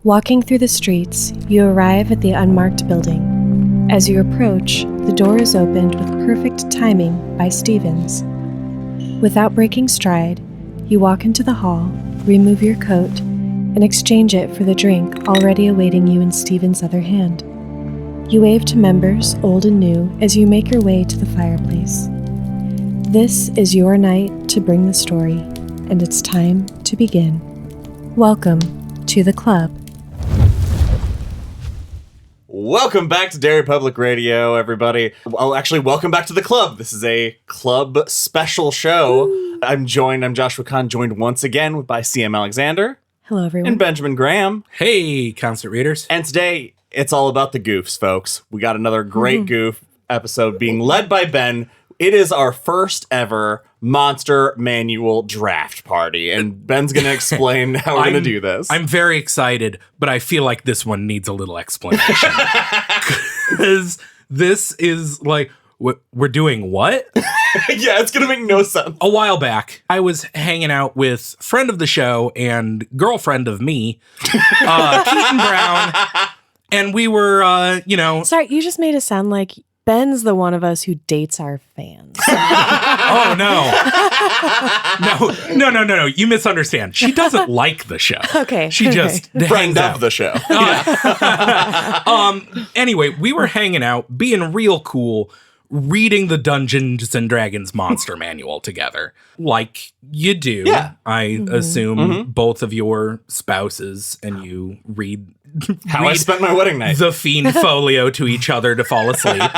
Walking through the streets, you arrive at the unmarked building. As you approach, the door is opened with perfect timing by Stevens. Without breaking stride, you walk into the hall, remove your coat, and exchange it for the drink already awaiting you in Stevens' other hand. You wave to members, old and new, as you make your way to the fireplace. This is your night to bring the story, and it's time to begin. Welcome to the club. Welcome back to Derry Public Radio, everybody. Well, actually, welcome back to the club. This is a club special show. Ooh. I'm Joshua Kahn, joined once again by CM Alexander. Hello, everyone. And Benjamin Graham. Hey, constant readers. And today, it's all about the goofs, folks. We got another great goof episode being led by Ben. It is our first ever Monster Manual draft party, and Ben's going to explain how we're going to do this. I'm very excited, but I feel like this one needs a little explanation. Because this is like, we're doing what? Yeah, it's going to make no sense. A while back, I was hanging out with friend of the show and girlfriend of me, Keaton Brown, and we were, Sorry, you just made it sound like Ben's the one of us who dates our fans. Oh, no. You misunderstand. She doesn't like the show. Okay. She just friend of the show. Anyway, we were hanging out, being real cool, reading the Dungeons and Dragons Monster Manual together. Like you do. Yeah. I assume both of your spouses and you read I spent my wedding night. The Fiend folio to each other to fall asleep.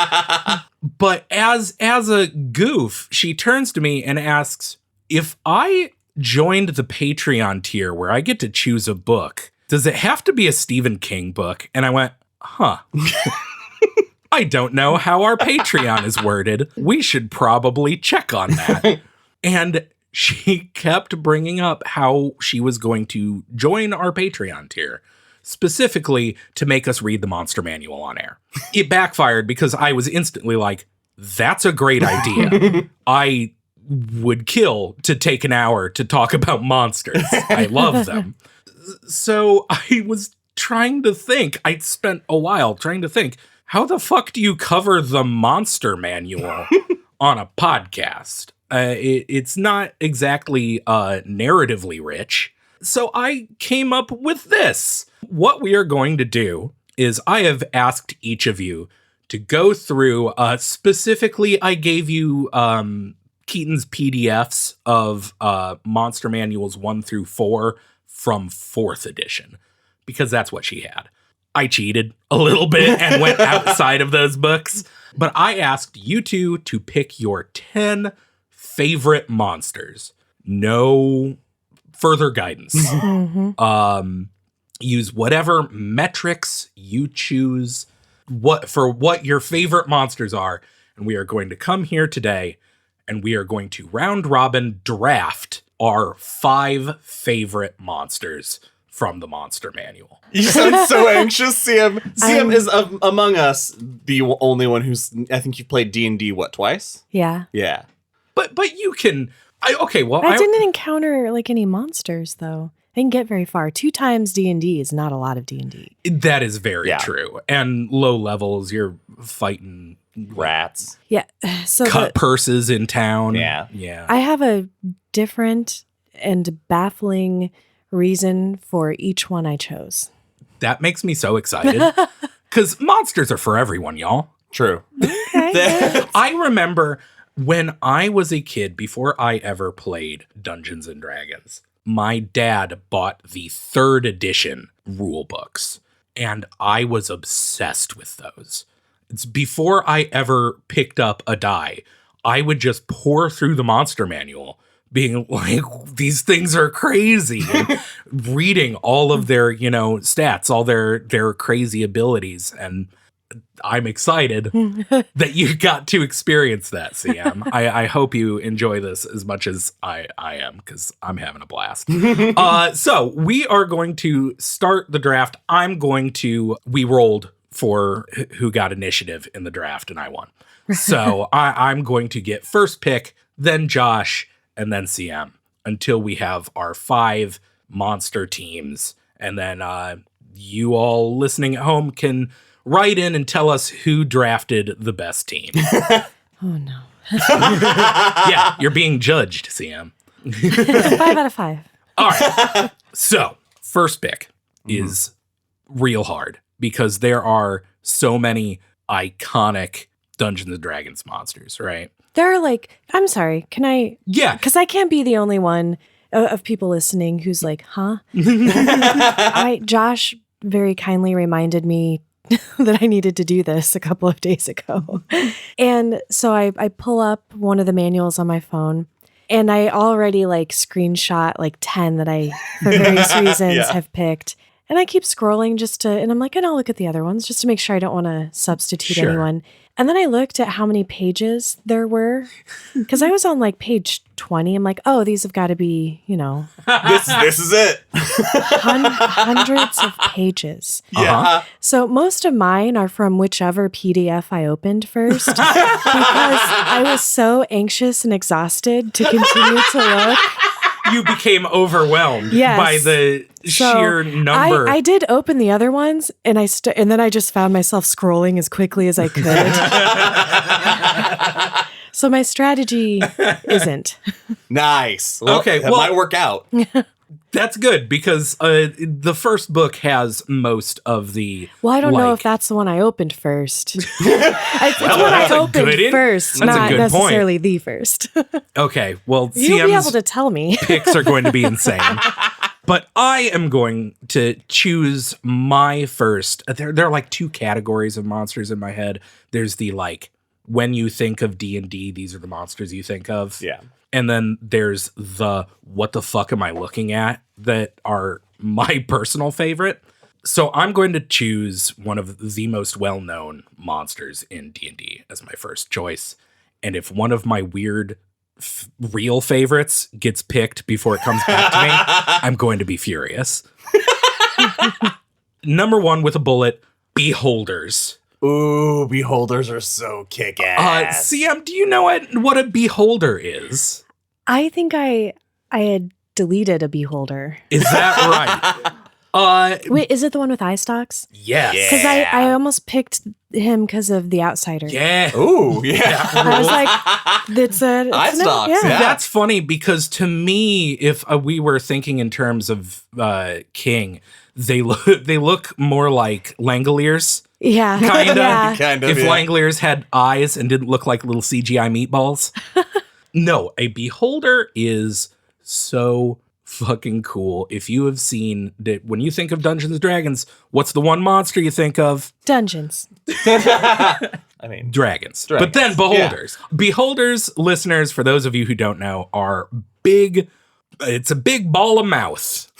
But as a goof, she turns to me and asks, if I joined the Patreon tier where I get to choose a book, does it have to be a Stephen King book? And I went, I don't know how our Patreon is worded. We should probably check on that. And she kept bringing up how she was going to join our Patreon tier, specifically to make us read the Monster Manual on air. It backfired because I was instantly like, that's a great idea. I would kill to take an hour to talk about monsters. I love them. So I was trying to think. I spent a while trying to think, how the fuck do you cover the Monster Manual on a podcast? It's not exactly narratively rich. So I came up with this. What we are going to do is I have asked each of you to go through, specifically I gave you Keaton's PDFs of Monster Manuals 1 through 4 from 4th edition, because that's what she had. I cheated a little bit and went outside of those books, but I asked you two to pick your 10 favorite monsters. No further guidance. Use whatever metrics you choose what your favorite monsters are. And we are going to come here today and we are going to round robin draft our 5 favorite monsters from the Monster Manual. You sound so anxious, CM. CM is among us the only one who's, I think you played D&D, twice? Yeah. Yeah. But you can, I didn't encounter like any monsters though. I didn't get very far. 2 times D&D is not a lot of D&D. That is very true. And low levels, you're fighting rats. Yeah. So cut purses in town. Yeah. I have a different and baffling reason for each one I chose. That makes me so excited. Because monsters are for everyone, y'all. True. Okay. I remember when I was a kid, before I ever played Dungeons and Dragons, my dad bought the 3rd edition rule books, and I was obsessed with those. It's before I ever picked up a die, I would just pour through the Monster Manual, being like, these things are crazy, and reading all of their, stats, all their crazy abilities, and I'm excited that you got to experience that, CM. I hope you enjoy this as much as I am, because I'm having a blast. So we are going to start the draft. We rolled for who got initiative in the draft, and I won. So I'm going to get first pick, then Josh, and then CM, until we have our 5 monster teams. And then you all listening at home can write in and tell us who drafted the best team. Oh, no. Yeah, you're being judged, Sam. 5 out of 5. All right. So, first pick is real hard because there are so many iconic Dungeons and Dragons monsters, right? There are I'm sorry, can I? Yeah. Because I can't be the only one of people listening who's like, huh? Josh very kindly reminded me that I needed to do this a couple of days ago. And so I pull up one of the manuals on my phone, and I already screenshot 10 that I, for various reasons, have picked. And I keep scrolling and I'm like, and I'll look at the other ones just to make sure I don't want to substitute anyone. And then I looked at how many pages there were, because I was on page 20. I'm like, oh, these have got to be, This is it. hundreds of pages. Yeah. So most of mine are from whichever PDF I opened first, because I was so anxious and exhausted to continue to look. You became overwhelmed Yes. by the sheer number. I did open the other ones, and and then I just found myself scrolling as quickly as I could. So my strategy isn't. Nice. Well, Okay, that well- might work out. That's good because the first book has most of the. Well, I don't know if that's the one I opened first. It's what that's I a opened good first, that's a not good point. necessarily the first. Okay, well, You'll be able CM's to tell me. picks are going to be insane. But I am going to choose my first. There are two categories of monsters in my head. There's the when you think of D&D, these are the monsters you think of. Yeah. And then there's the what the fuck am I looking at that are my personal favorite. So I'm going to choose one of the most well-known monsters in D&D as my first choice. And if one of my weird real favorites gets picked before it comes back to me, I'm going to be furious. Number 1 with a bullet, Beholders. Ooh, beholders are so kick-ass. CM, do you know what a beholder is? I think I had deleted a beholder. Is that right? Wait, is it the one with eye stalks? Yes. Because I almost picked him because of The Outsider. Yeah. Ooh, yeah. I was like, it's Eye stalks, yeah. That's funny because to me, if we were thinking in terms of King, they look more like Langoliers. Yeah. Kinda. Yeah. Kind of, If yeah. Langoliers had eyes and didn't look like little CGI meatballs. No, a beholder is so fucking cool. If you have seen that, when you think of Dungeons and Dragons, what's the one monster you think of? Dungeons. I mean, Dragons. But then beholders. Yeah. Beholders, listeners, for those of you who don't know, are big. It's a big ball of mouth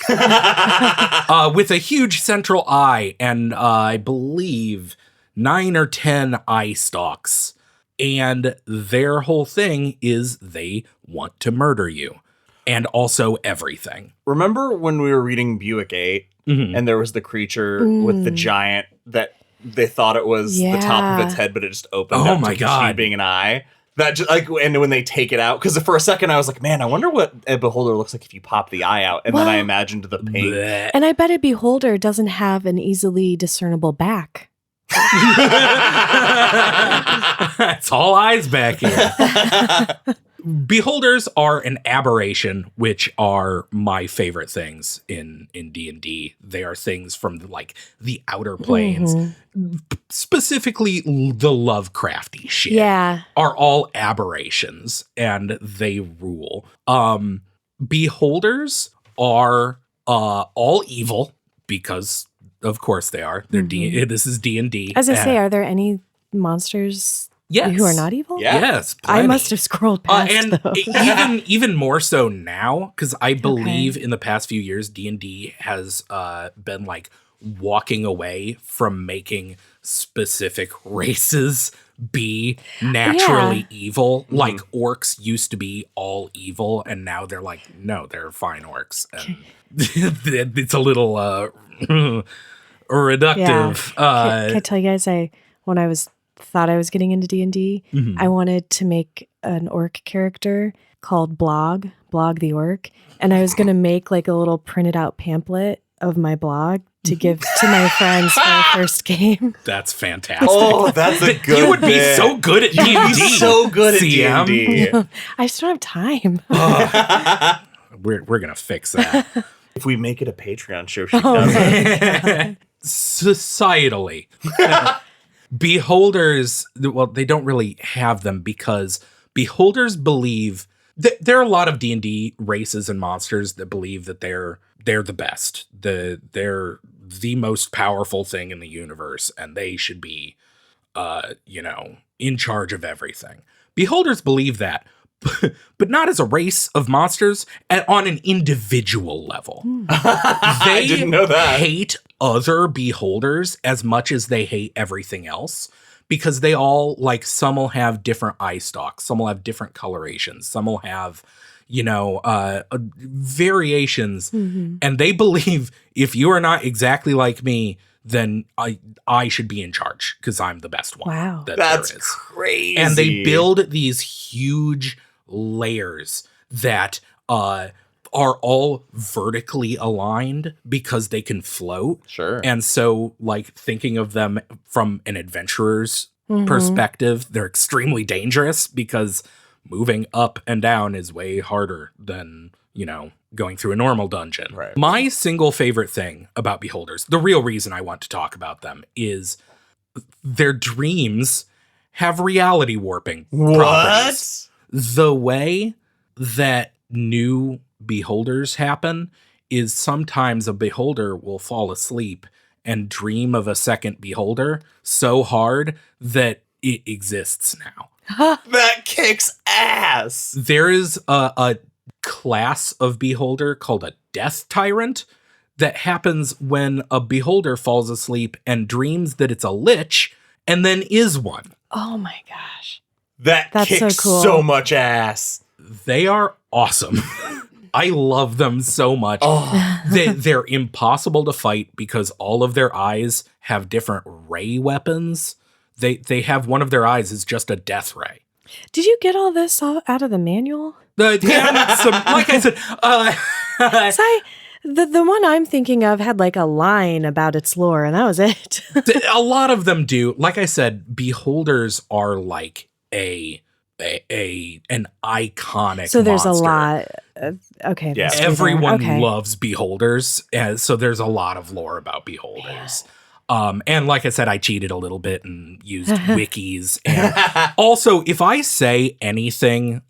with a huge central eye and I believe 9 or 10 eye stalks. And their whole thing is they want to murder you and also everything. remember when we were reading Buick 8 and there was the creature with the giant that they thought it was the top of its head, but it just opened up my to God. being an eye? That just, and when they take it out, because for a second I was like, man, I wonder what a beholder looks like if you pop the eye out. And then I imagined the paint. Blech. And I bet a beholder doesn't have an easily discernible back. It's all eyes back here. Beholders are an aberration, which are my favorite things in D&D. They are things from the outer planes, specifically the Lovecrafty shit. Yeah. Are all aberrations, and they rule. Beholders are all evil because, of course, they are. They're this is D&D. As I say, are there any monsters who are not evil? Yeah. Yes, I plenty. must have scrolled past And those. even more so now, because I believe in the past few years, D&D has been walking away from making specific races be naturally evevil. Like orcs used to be all evil, and now they're no, they're fine orcs. And it's a little reductive. Can I tell you guys, when I thought I was getting into D&D, I wanted to make an orc character called Blog the Orc, and I was going to make a little printed out pamphlet of my blog to give to my friends for our first game. That's fantastic. Oh, that's a good You would be bit. so good at D&D. You'd be so good at CM. D&D. I just don't have time. We're going to fix that. If we make it a Patreon show, she does it. Societally. Beholders, well, they don't really have them because beholders believe there are a lot of D&D races and monsters that believe that they're the best. They're the most powerful thing in the universe, and they should be, in charge of everything. Beholders believe that, but not as a race of monsters, on an individual level. I didn't know that. Hate other beholders as much as they hate everything else, because they all, like, some will have different eye stalks, some will have different colorations, some will have, variations, and they believe if you are not exactly like me, then I should be in charge because I'm the best one. Wow. That's there is. crazy. And they build these huge layers that are all vertically aligned because they can float. Sure. And so, like, thinking of them from an adventurer's perspective, they're extremely dangerous because moving up and down is way harder than, going through a normal dungeon. Right. My single favorite thing about beholders, the real reason I want to talk about them, is their dreams have reality warping properties. The way that new beholders happen is sometimes a beholder will fall asleep and dream of a second beholder so hard that it exists now. That kicks ass. There is a class of beholder called a death tyrant that happens when a beholder falls asleep and dreams that it's a lich and then is one. Oh my gosh. That's kicks so cool. so much ass. They are awesome. I love them so much. Oh. They're impossible to fight because all of their eyes have different ray weapons. They have one of their eyes is just a death ray. Did you get all this out of the manual? Like I said, The one I'm thinking of had like a line about its lore, and that was it. a lot of them do. Like I said, beholders are like an iconic So there's monster. a lot. Okay. Yeah. Everyone Okay. loves beholders, and so there's a lot of lore about beholders. And like I said, I cheated a little bit and used wikis. And also, if I say anything,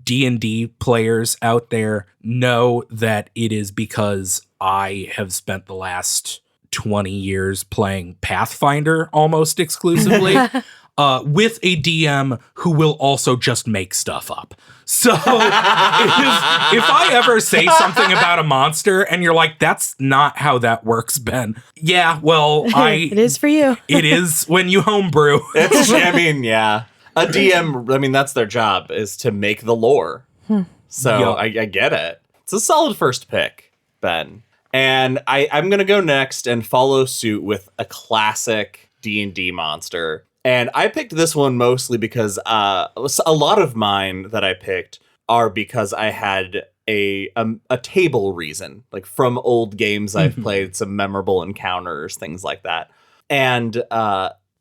D&D players out there know that it is because I have spent the last 20 years playing Pathfinder almost exclusively. With a DM who will also just make stuff up. So if I ever say something about a monster and you're like, that's not how that works, Ben. Yeah, well, It is for you. It is when you homebrew. Yeah. A DM, that's their job, is to make the lore. So Yep. I get it. It's a solid first pick, Ben. And I'm going to go next and follow suit with a classic D&D monster. And I picked this one mostly because a lot of mine that I picked are because I had a table reason, like from old games I've played, some memorable encounters, things like that. And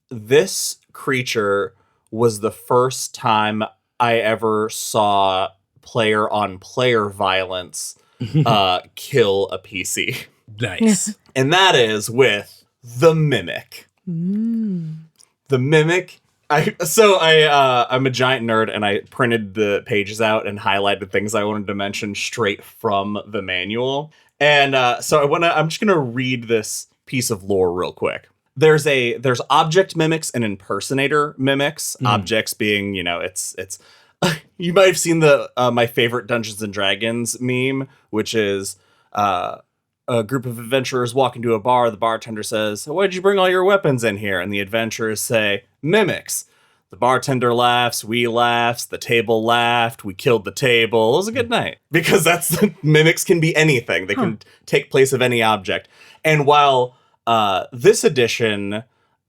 this creature was the first time I ever saw player-on-player violence kill a PC. Nice. And that is with the Mimic. The Mimic. I'm a giant nerd, and I printed the pages out and highlighted things I wanted to mention straight from the manual. And I'm just gonna read this piece of lore real quick. There's object mimics and impersonator mimics. Objects being, it's you might have seen the my favorite Dungeons and Dragons meme, which is a group of adventurers walk into a bar. The bartender says, "Why'd you bring all your weapons in here?" And the adventurers say, "Mimics." The bartender laughs, we laughs, the table laughed, we killed the table. It was a good night. Because mimics can be anything. They can take place of any object. And while this edition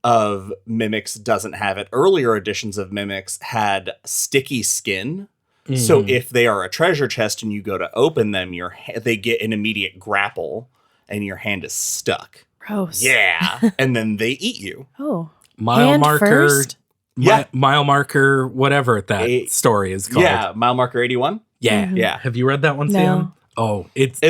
of Mimics doesn't have it, earlier editions of Mimics had sticky skin. So if they are a treasure chest and you go to open them, they get an immediate grapple and your hand is stuck. Gross. Yeah. And then they eat you. Oh. Mile Hand marker. first? Mile marker, whatever that story is called. Yeah, mile marker 81. Yeah. Mhm. Yeah. Have you read that one, No. Sam? Oh, it's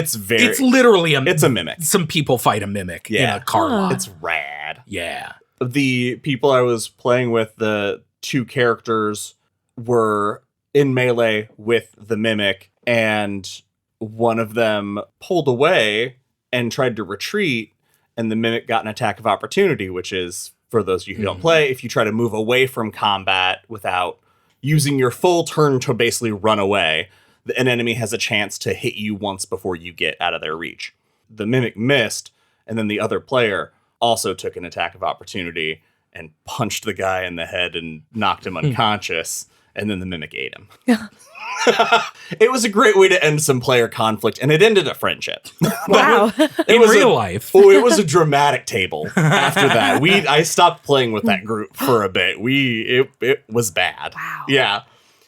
literally it's a mimic. Some people fight a mimic in a car lot. It's rad. Yeah. The people I was playing with, the 2 characters were in melee with the mimic, and one of them pulled away and tried to retreat, and the mimic got an attack of opportunity, which is, for those of you who don't play, if you try to move away from combat without using your full turn to basically run away, an enemy has a chance to hit you once before you get out of their reach. The mimic missed, and then the other player also took an attack of opportunity and punched the guy in the head and knocked him unconscious, and then the mimic ate him. It was a great way to end some player conflict, and it ended a friendship. Wow. In real life. Oh, it was a dramatic table after that. I stopped playing with that group for a bit. It was bad. Wow. Yeah.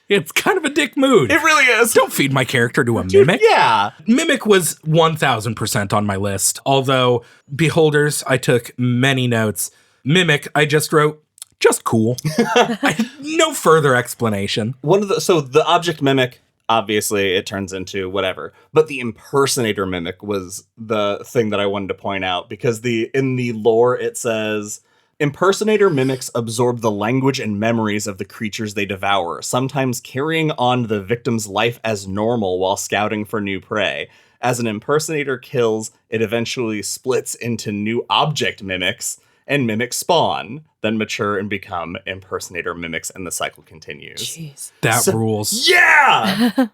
It's kind of a dick mood. It really is. Don't feed my character to a mimic. Yeah. Mimic was 1000% on my list. Although, Beholders, I took many notes. Mimic, I just wrote, just cool. No further explanation. So the object mimic, obviously it turns into whatever, but the impersonator mimic was the thing that I wanted to point out, because in the lore it says, impersonator mimics absorb the language and memories of the creatures they devour, sometimes carrying on the victim's life as normal while scouting for new prey. As an impersonator kills, it eventually splits into new object mimics, and mimics spawn, then mature and become impersonator mimics, and the cycle continues. Jeez. That rules. Yeah!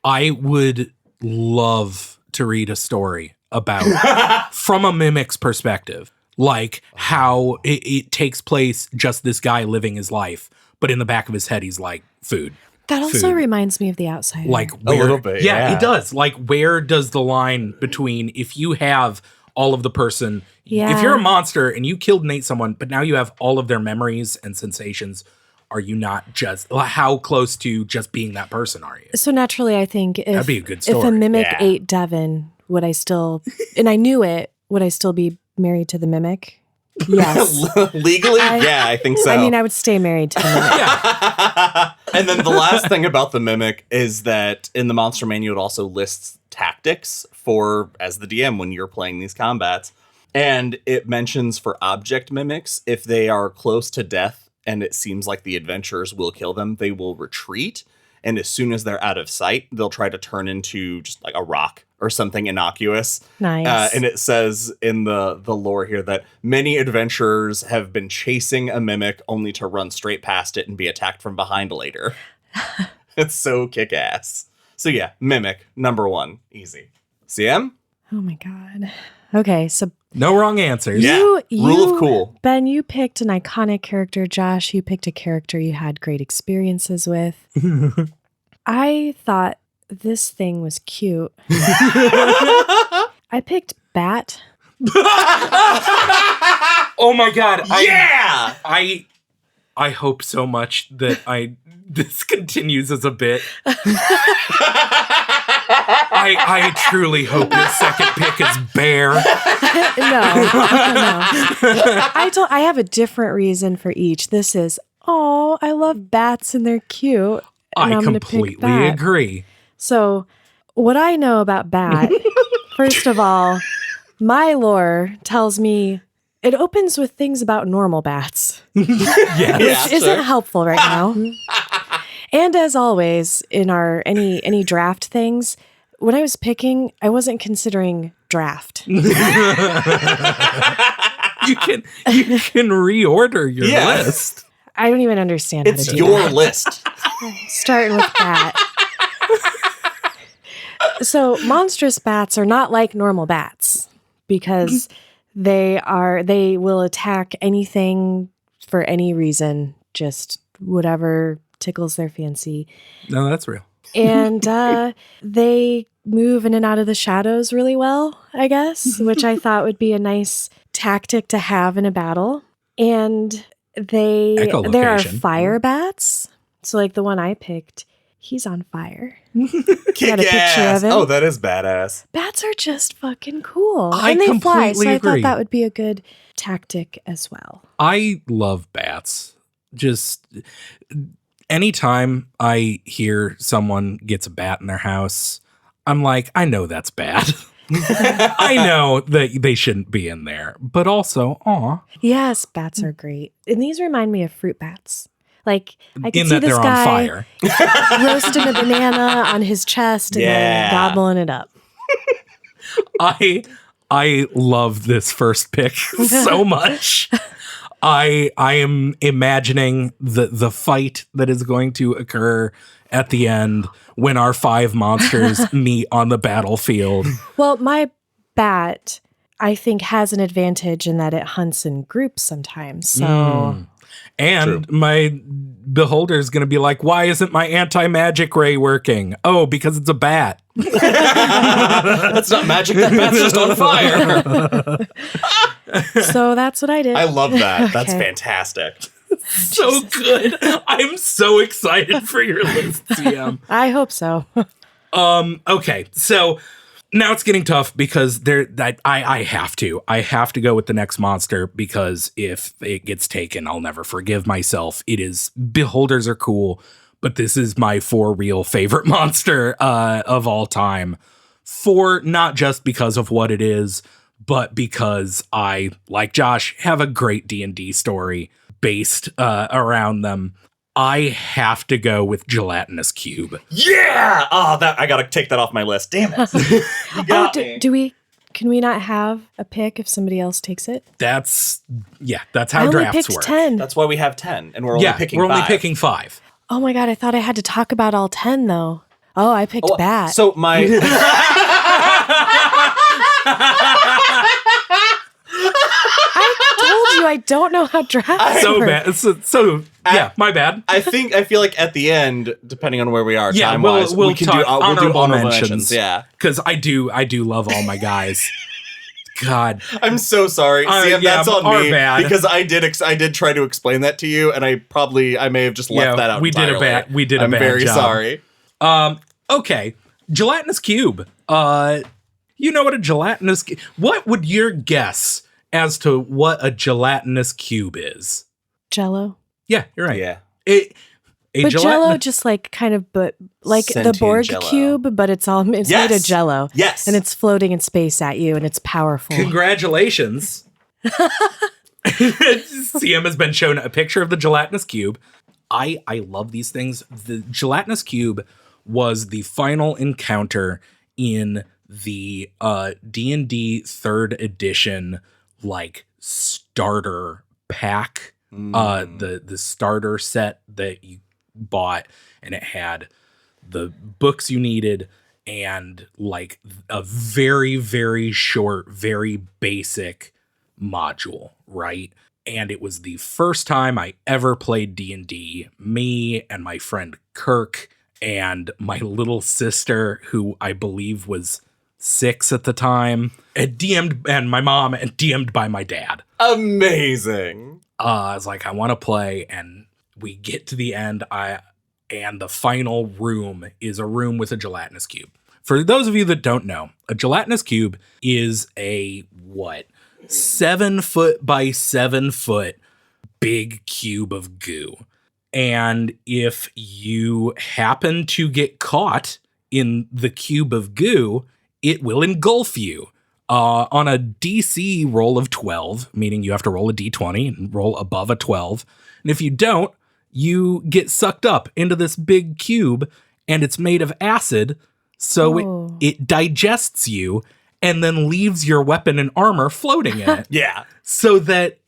I would love to read a story about, from a mimic's perspective, like how it takes place just this guy living his life, but in the back of his head, he's like, food. That also Food. reminds me of The Outsider. Like, A little bit, yeah. it does. Like, where does the line between, if you have all of the person, Yeah. if you're a monster and you killed and ate someone, but now you have all of their memories and sensations, are you not just, how close to just being that person are you? So naturally, I think That'd be a good if a story. mimic Yeah. ate Devin, would I still, and I knew it, would I still be married to the mimic? Yes. Legally? Yeah, I think so. I mean, I would stay married to the mimic. Yeah. And then the last thing about the mimic is that in the monster manual, it also lists tactics for, as the DM, when you're playing these combats. And it mentions for object mimics, if they are close to death and it seems like the adventurers will kill them, they will retreat. And as soon as they're out of sight, they'll try to turn into just like a rock or something innocuous. Nice. And it says in the lore here that many adventurers have been chasing a mimic only to run straight past it and be attacked from behind later. It's so kick-ass. So yeah, mimic, number 1. Easy. CM? Oh my God. Okay, so No wrong answers. Yeah. Rule of cool. Ben, you picked an iconic character. Josh, you picked a character you had great experiences with. I thought this thing was cute. I picked Bat. Oh my God. Yeah! I hope so much that this continues as a bit. I truly hope your second pick is Bear. No. I have a different reason for each. This is, I love bats and they're cute. And I I'm gonna pick completely Bat. agree. So, what I know about Bat, first of all, my lore tells me it opens with things about normal bats, Yeah. which isn't helpful right now. And as always, in our any draft things, when I was picking, I wasn't considering draft. You can reorder your list. I don't even understand It's how to do your that. list. Starting with that. So monstrous bats are not like normal bats because they will attack anything for any reason, just whatever tickles their fancy. No, that's real. And they move in and out of the shadows really well, I guess, which I thought would be a nice tactic to have in a battle. And there are Echolocation. fire bats. So like the one I picked, He's on fire. Kick got a picture ass. of him. Oh, that is badass. Bats are just fucking cool. I and they fly, so completely I agree. thought that would be a good tactic as well. I love bats. Just anytime I hear someone gets a bat in their house, I'm like, I know that's bad. I know that they shouldn't be in there, but also, aw. Yes, bats are great. And these remind me of fruit bats. Like, I can In see that this they're guy on fire. roasting a banana on his chest and then gobbling it up. I love this first pick so much. I am imagining the fight that is going to occur at the end when our 5 monsters meet on the battlefield. Well, my bat, I think, has an advantage in that it hunts in groups sometimes. So, And my beholder is going to be like, why isn't my anti-magic ray working? Oh, because it's a bat. That's not magic. That bat's just on fire. so that's what I did. I love that. That's Okay. fantastic. So good. I'm so excited for your list, CM. I hope so. Okay, so now it's getting tough because I have to go with the next monster because if it gets taken, I'll never forgive myself. Beholders are cool, but this is my for real favorite monster of all time. For not just because of what it is, but because I, like Josh, have a great D&D story based around them. I have to go with Gelatinous Cube. Yeah! Oh, I gotta take that off my list. Damn it. You got me. Can we not have a pick if somebody else takes it? That's I how only drafts picked work. 10. That's why we have 10, and we're only picking we're 5. only picking 5. Oh my God, I thought I had to talk about all 10 though. Oh, I picked bat. So my... I told you I don't know how drafts So work. bad. Yeah, my bad. I feel like at the end, depending on where we are Yeah, time-wise, we'll we can talk do honorable honorable mentions. mentions. Yeah. Because I do love all my guys. God. I'm so sorry. Sam, yeah, that's on our me. bad. Because I did try to explain that to you, and I may have just left that out we entirely. did a I'm bad very job. sorry. Okay. Gelatinous Cube. You know what a gelatinous... What would your guess as to what a gelatinous cube is? Jello. Yeah, you're right. Yeah. But Jello just like kind of, but like the Sentient Borg Jell-O. cube, but it's made of Jello. Yes. And it's floating in space at you, and it's powerful. Congratulations. CM has been shown a picture of the gelatinous cube. I love these things. The gelatinous cube was the final encounter in the D&D 3rd edition like starter pack. The starter set that you bought, and it had the books you needed and like a very, very short, very basic module, right? And it was the first time I ever played D&D. Me and my friend Kirk and my little sister, who I believe was 6 at the time, and my mom, and DM'd by my dad. Amazing. I was like, I want to play, and we get to the end, and the final room is a room with a gelatinous cube. For those of you that don't know, a gelatinous cube is a 7 foot by 7 foot big cube of goo. And if you happen to get caught in the cube of goo, it will engulf you. On a DC roll of 12, meaning you have to roll a D20 and roll above a 12. And if you don't, you get sucked up into this big cube, and it's made of acid, so it digests you and then leaves your weapon and armor floating in it. Yeah. So that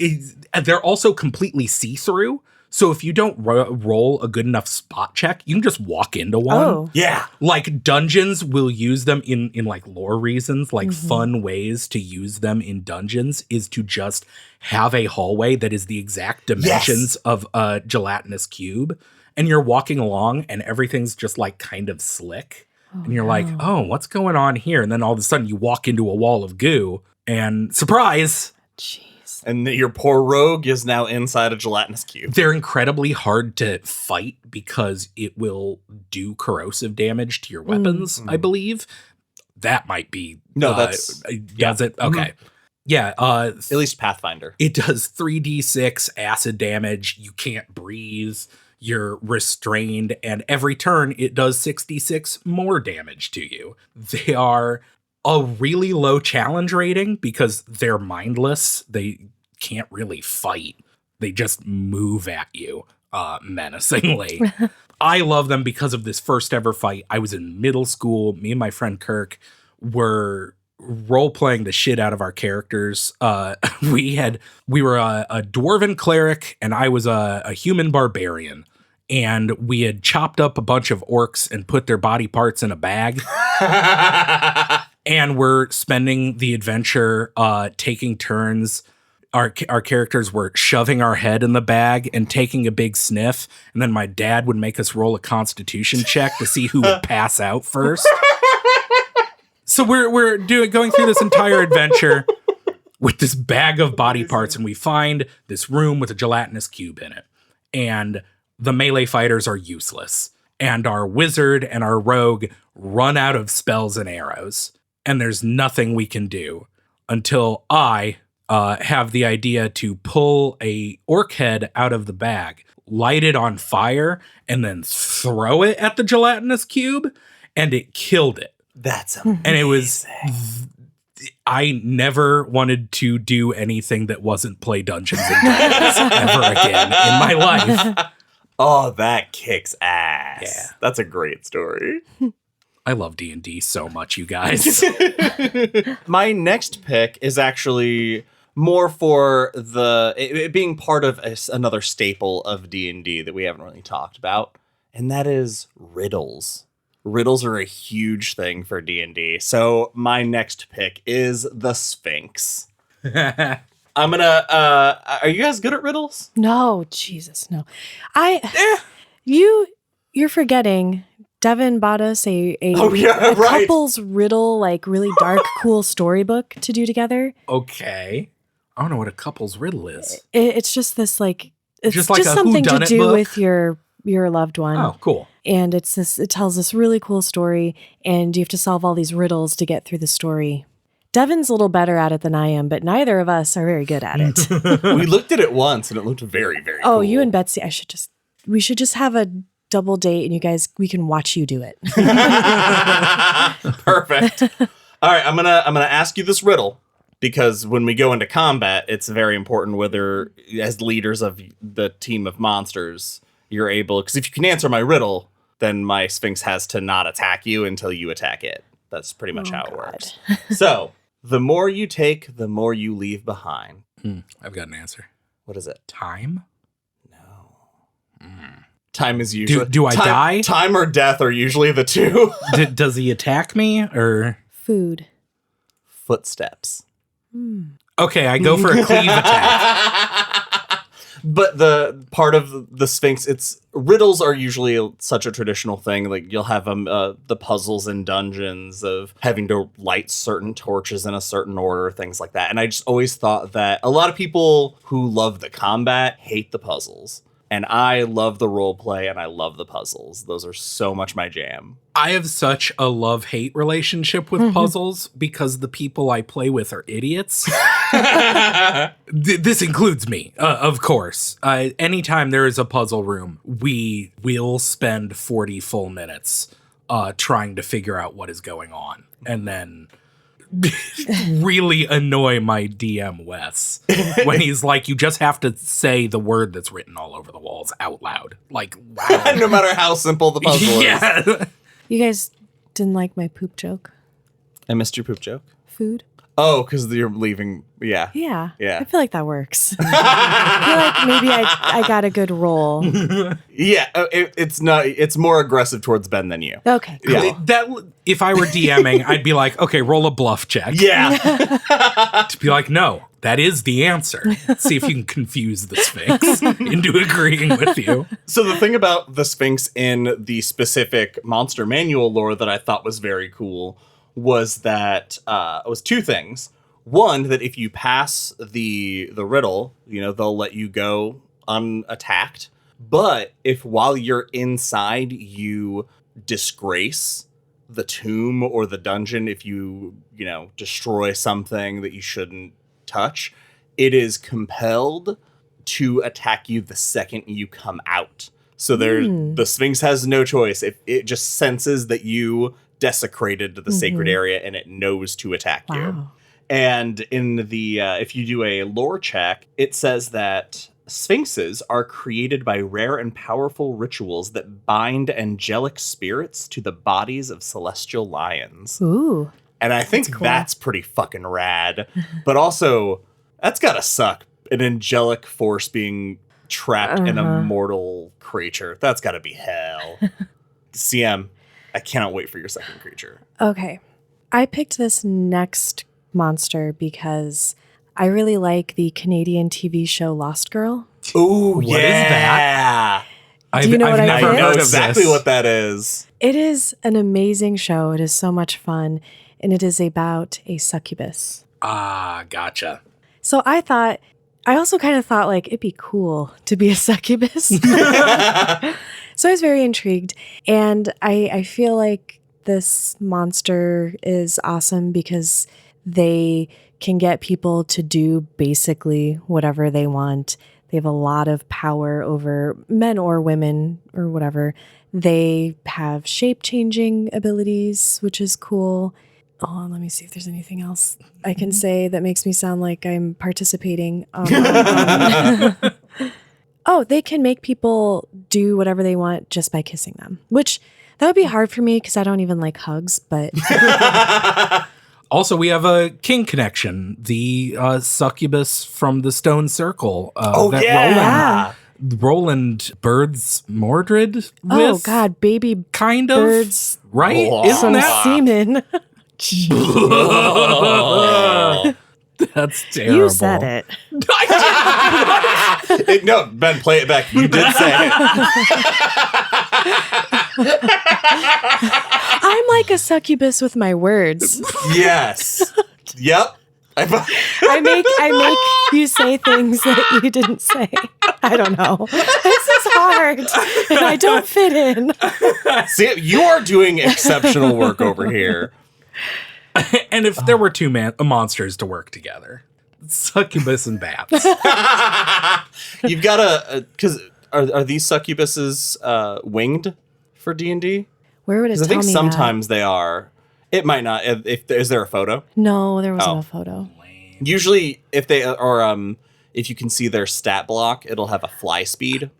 they're also completely see-through. So if you don't roll a good enough spot check, you can just walk into one. Oh. Yeah. Like dungeons will use them in like lore reasons, like fun ways to use them in dungeons is to just have a hallway that is the exact dimensions of a gelatinous cube. And you're walking along and everything's just like kind of slick. And you're like, oh, what's going on here? And then all of a sudden you walk into a wall of goo and surprise. Jeez. Yes. And your poor rogue is now inside a gelatinous cube. They're incredibly hard to fight because it will do corrosive damage to your weapons, I believe. That might be... No, that's... Does it? Okay. Yeah. At least Pathfinder. It does 3d6 acid damage. You can't breathe. You're restrained. And every turn, it does 66 more damage to you. They are a really low challenge rating because they're mindless. They can't really fight. They just move at you menacingly. I love them because of this first ever fight. I was in middle school. Me and my friend Kirk were role-playing the shit out of our characters. We were a dwarven cleric, and I was a human barbarian. And we had chopped up a bunch of orcs and put their body parts in a bag. And we're spending the adventure taking turns. Our characters were shoving our head in the bag and taking a big sniff. And then my dad would make us roll a constitution check to see who would pass out first. So we're going through this entire adventure with this bag of body parts, and we find this room with a gelatinous cube in it. And the melee fighters are useless. And our wizard and our rogue run out of spells and arrows. And there's nothing we can do until I have the idea to pull a orc head out of the bag, light it on fire, and then throw it at the gelatinous cube, and it killed it. That's amazing. And it was... I never wanted to do anything that wasn't play Dungeons and Dragons ever again in my life. Oh, that kicks ass. Yeah. That's a great story. I love D&D so much, you guys. My next pick is actually more for it being part of another staple of D&D that we haven't really talked about, and that is riddles. Riddles are a huge thing for D&D. So my next pick is the Sphinx. I'm gonna. Are you guys good at riddles? No, Jesus, no. You're forgetting. Devin bought us a couple's riddle, like really dark, cool storybook to do together. Okay. I don't know what a couple's riddle is. It's just this like it's just like a something to whodunit do book? with your loved one. Oh, cool. And it tells this really cool story, and you have to solve all these riddles to get through the story. Devin's a little better at it than I am, but neither of us are very good at it. We looked at it once, and it looked very, very cool. Oh, you and Betsy, we should just have a double date, and you guys, we can watch you do it. Perfect. All right, I'm gonna ask you this riddle, because when we go into combat, it's very important whether, as leaders of the team of monsters, you're able, because if you can answer my riddle, then my Sphinx has to not attack you until you attack it. That's pretty much how it works. So, the more you take, the more you leave behind. I've got an answer. What is it? Time? No. Time is usually... Do I die? Time or death are usually the two. Does he attack me, or... Food. Footsteps. Okay, I go for a cleave attack. But the part of the Sphinx, riddles are usually such a traditional thing. Like you'll have the puzzles in dungeons of having to light certain torches in a certain order, things like that. And I just always thought that a lot of people who love the combat hate the puzzles. And I love the role play and I love the puzzles. Those are so much my jam. I have such a love-hate relationship with puzzles because the people I play with are idiots. This includes me, of course. Anytime there is a puzzle room, we will spend 40 full minutes trying to figure out what is going on. And then really annoy my DM Wes when he's like, you just have to say the word that's written all over the walls out loud. Like, wow. No matter how simple the puzzle is. You guys didn't like my poop joke? I missed your poop joke. Food? Oh, because you're leaving. Yeah. Yeah. Yeah. I feel like that works. I feel like maybe I got a good roll. Yeah. It's more aggressive towards Ben than you. Okay. Cool. Yeah. That if I were DMing, I'd be like, okay, roll a bluff check. Yeah. To be like, no, that is the answer. See if you can confuse the Sphinx into agreeing with you. So the thing about the Sphinx in the specific monster manual lore that I thought was very cool was that it was two things. One, that if you pass the riddle, they'll let you go unattacked. But if while you're inside you disgrace the tomb or the dungeon, if you destroy something that you shouldn't touch, it is compelled to attack you the second you come out. So the Sphinx has no choice. It just senses that you desecrated the sacred area, and it knows to attack you. And in the if you do a lore check, it says that Sphinxes are created by rare and powerful rituals that bind angelic spirits to the bodies of celestial lions. Ooh. And I think that's pretty fucking rad. But also, that's gotta suck. An angelic force being trapped in a mortal creature. That's gotta be hell. CM, I cannot wait for your second creature. Okay. I picked this next monster because I really like the Canadian TV show Lost Girl. Ooh, what is that? Do you know what I never picked? I know heard of exactly this. what that is. It is an amazing show. It is so much fun. And it is about a succubus. Ah, gotcha. So I also kind of thought like it'd be cool to be a succubus. So I was very intrigued. And I feel like this monster is awesome because they can get people to do basically whatever they want. They have a lot of power over men or women or whatever. They have shape-changing abilities, which is cool. Oh, let me see if there's anything else I can say that makes me sound like I'm participating. Oh, they can make people do whatever they want just by kissing them, which that would be hard for me because I don't even like hugs, but... Also, we have a king connection. The succubus from the Stone Circle. Roland birds Mordred with. Oh, God, baby kind of. birds. Right? Oh. Isn't Some that? semen. That's terrible. You said it. No, Ben, play it back. You did say it. I'm like a succubus with my words. Yes. Yep. I make you say things that you didn't say. I don't know. This is hard, and I don't fit in. See, you are doing exceptional work over here. And if there were two monsters to work together, succubus and bats. You've got to, because are these succubuses winged for D&D? Where would it tell I think me sometimes they are. It might not. Is there a photo? that? No, there wasn't a photo. Usually, if they or if you can see their stat block, it'll have a fly speed.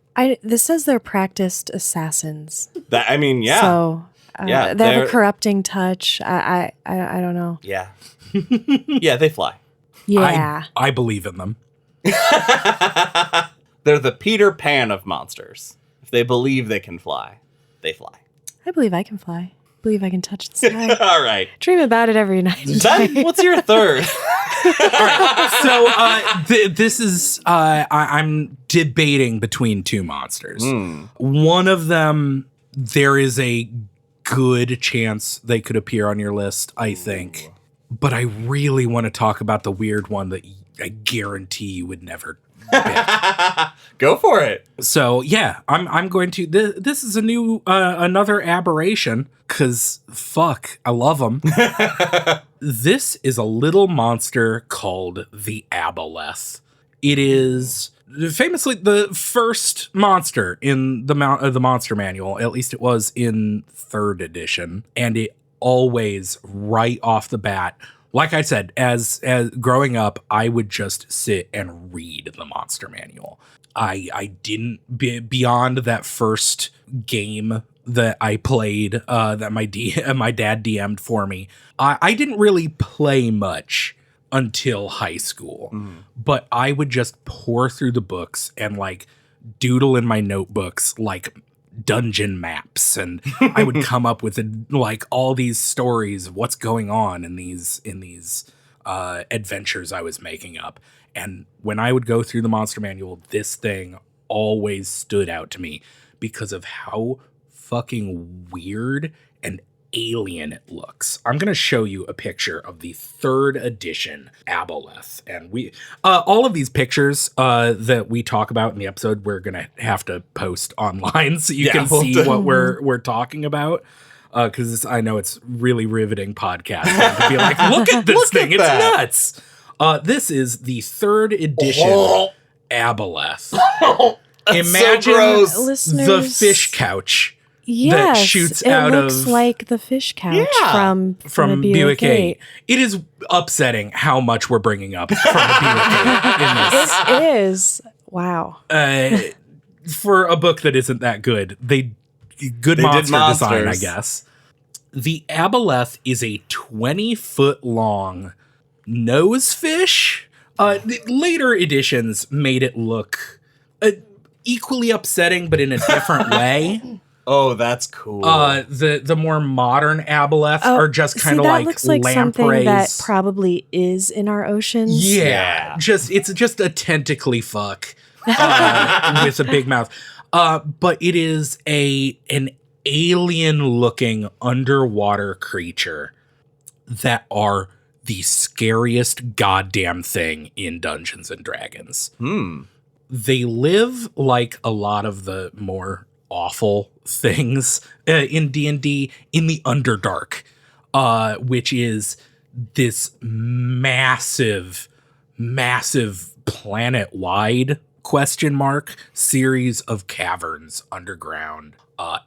This says they're practiced assassins. Yeah. So Yeah, they have they're- a corrupting touch. I don't know. Yeah. Yeah, they fly. Yeah. I believe in them. They're the Peter Pan of monsters. If they believe they can fly, they fly. I believe I can fly. I believe I can touch the sky. All right. Dream about it every night. Ben, what's your third? So this is I'm debating between two monsters. One of them, there is a good chance they could appear on your list, I think. But I really want to talk about the weird one that I guarantee you would never pick. Go for it. So yeah, I'm going to. This is a new another aberration because fuck, I love them. This is a little monster called the Aboleth. It is famously the first monster in the monster manual. At least it was in 3rd edition, and it always right off the bat. Like I said, as growing up, I would just sit and read the monster manual. I didn't beyond that first game that I played that my dad DM'd for me. I didn't really play much until high school, but I would just pour through the books and like doodle in my notebooks like dungeon maps, and I would come up with like all these stories of what's going on in these adventures I was making up. And when I would go through the monster manual, this thing always stood out to me because of how fucking weird and alien it looks. I'm going to show you a picture of the 3rd edition Aboleth. And we all of these pictures that we talk about in the episode, we're going to have to post online so you can see what we're talking about. Because I know it's really riveting podcasting to be like, look at this thing. It's nuts. This is the 3rd edition Aboleth. Imagine the fish couch. Yes, that shoots out of... It looks like the fish couch from Buick 8. It is upsetting how much we're bringing up from the Buick 8 in this. It is. Wow. For a book that isn't that good, they monster design, I guess. The Aboleth is a 20-foot long nose fish. Later editions made it look equally upsetting, but in a different way. Oh, that's cool. The more modern Aboleth are just kind of like looks like lampreys. Something that probably is in our oceans. Yeah. It's just a tentacly fuck with a big mouth. But it is an alien-looking underwater creature that are the scariest goddamn thing in Dungeons and Dragons. They live like a lot of the more awful things in D&D in the Underdark, which is this massive planet-wide series of caverns underground.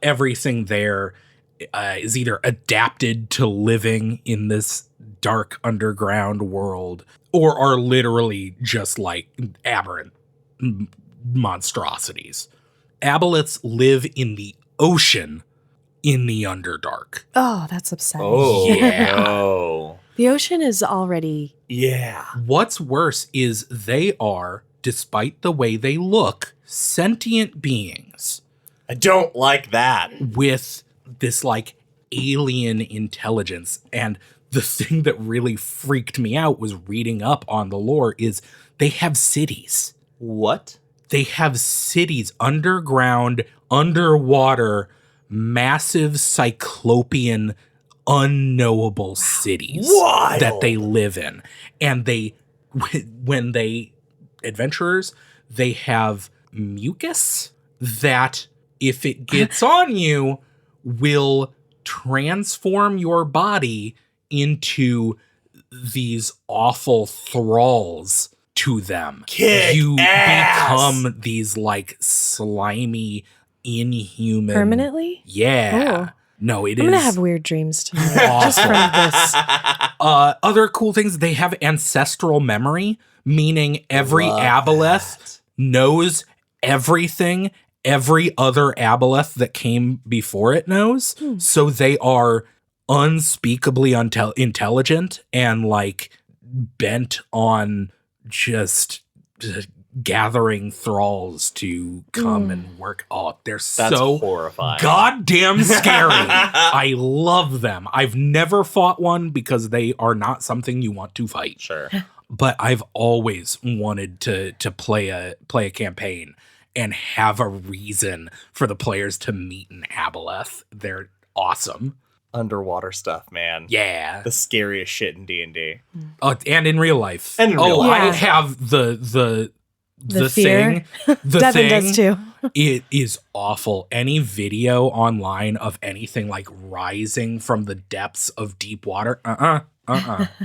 Everything there is either adapted to living in this dark underground world or are literally just like aberrant monstrosities. Aboleths live in the ocean in the Underdark. Oh, that's upsetting. Oh, yeah. No. The ocean is already... Yeah. What's worse is they are, despite the way they look, sentient beings. I don't like that. With this, like, alien intelligence. And the thing that really freaked me out was reading up on the lore is they have cities. What? They have cities, underground, underwater, massive cyclopean, unknowable cities that they live in. And when they adventurers, they have mucus that, if it gets on you, will transform your body into these awful thralls to them. You become these like slimy, inhuman. Permanently? Yeah. Oh. No, I'm gonna have weird dreams tonight just awful. from this. Other cool things, they have ancestral memory, meaning every Aboleth knows everything every other Aboleth that came before it knows. So they are unspeakably intelligent and like bent on just gathering thralls to come and work. Oh, That's so horrifying. Goddamn scary. I love them. I've never fought one because they are not something you want to fight. Sure. But I've always wanted to play a campaign and have a reason for the players to meet an Aboleth. They're awesome. Underwater stuff, man. Yeah. The scariest shit in D&D. And in real life. And in real life. I have the fear. thing. The Devin thing. does too. It is awful. Any video online of anything like rising from the depths of deep water,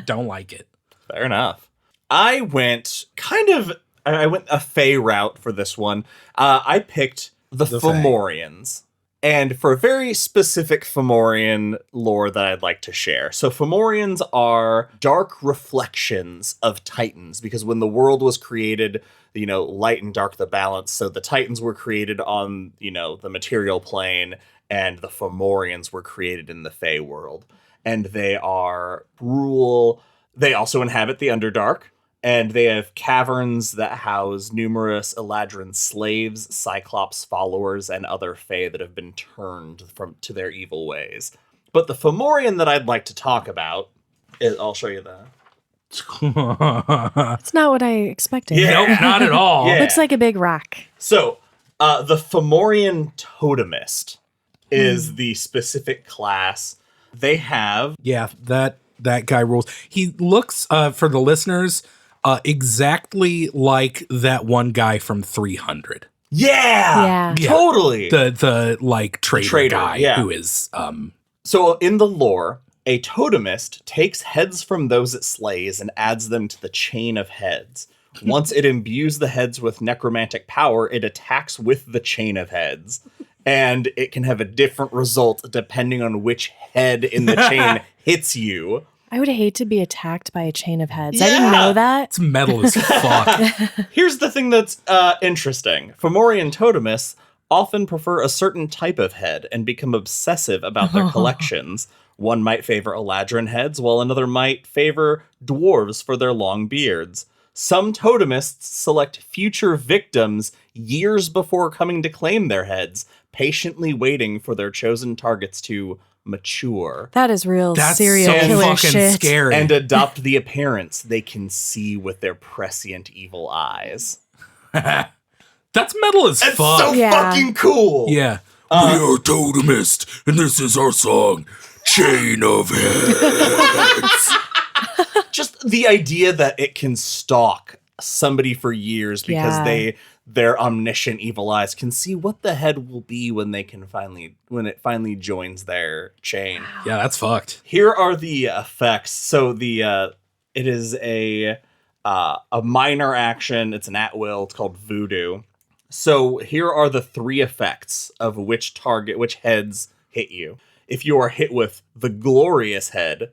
don't like it. Fair enough. I went a Fey route for this one. I picked the Fomorians. And for a very specific Fomorian lore that I'd like to share. So Fomorians are dark reflections of Titans, because when the world was created, light and dark, the balance. So the Titans were created on, the material plane, and the Fomorians were created in the Fey world. And they are cruel. They also inhabit the Underdark. And they have caverns that house numerous Eladrin slaves, Cyclops followers, and other Fae that have been turned to their evil ways. But the Fomorian that I'd like to talk about I'll show you that. It's not what I expected. Yeah. Nope, not at all. Yeah. Looks like a big rock. So, the Fomorian Totemist is the specific class They have... Yeah, that guy rules. He looks, for the listeners, exactly like that one guy from 300. Yeah, totally. The like trader guy who is... So in the lore, a totemist takes heads from those it slays and adds them to the chain of heads. Once it imbues the heads with necromantic power, it attacks with the chain of heads. And it can have a different result depending on which head in the chain hits you. I would hate to be attacked by a chain of heads. I didn't know that. It's metal as fuck. Here's the thing that's interesting. Fomorian totemists often prefer a certain type of head and become obsessive about their collections. One might favor Eladrin heads, while another might favor dwarves for their long beards. Some totemists select future victims years before coming to claim their heads, patiently waiting for their chosen targets to mature. That is real That's serial so killer fucking shit. scary. And adopt the appearance they can see with their prescient evil eyes. That's metal as It's fuck. so fucking cool. Yeah. We are Totemist, and this is our song, Chain of Heads. Just the idea that it can stalk somebody for years because their omniscient evil eyes can see what the head will be when it finally joins their chain. Yeah, that's fucked. Here are the effects. So it is a minor action. It's an at-will. It's called Voodoo. So here are the 3 effects of which heads hit you. If you are hit with the glorious head,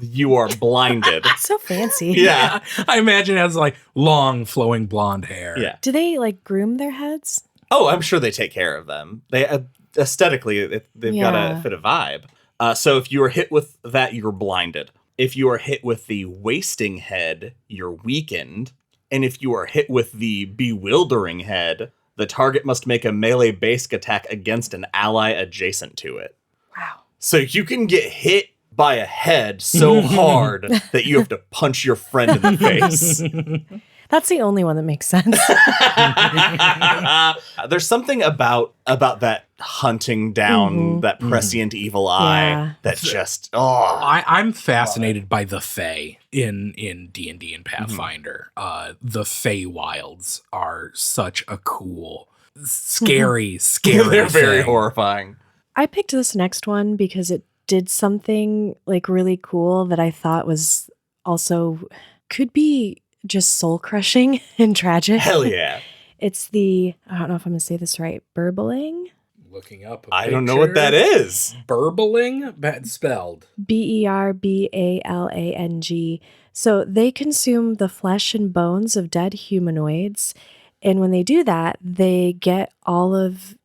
you are blinded. So fancy. Yeah. I imagine it has like long flowing blonde hair. Yeah. Do they like groom their heads? Oh, I'm sure they take care of them. They aesthetically, they've got a fit a vibe. So if you are hit with that, you're blinded. If you are hit with the wasting head, you're weakened. And if you are hit with the bewildering head, the target must make a melee basic attack against an ally adjacent to it. Wow. So you can get hit by a head so hard that you have to punch your friend in the face. That's the only one that makes sense. There's something about that hunting down that prescient evil eye that just I'm fascinated by the Fae in D&D and Pathfinder. The Fae Wilds are such a cool, scary they're very thing. horrifying. I picked this next one because it did something like really cool that I thought was also could be just soul crushing and tragic. Hell yeah. It's I don't know if I'm going to say this right, Berbalang? Looking up I don't know what that is. Berbalang? Bad spelled. Berbalang. So they consume the flesh and bones of dead humanoids. And when they do that, they get all of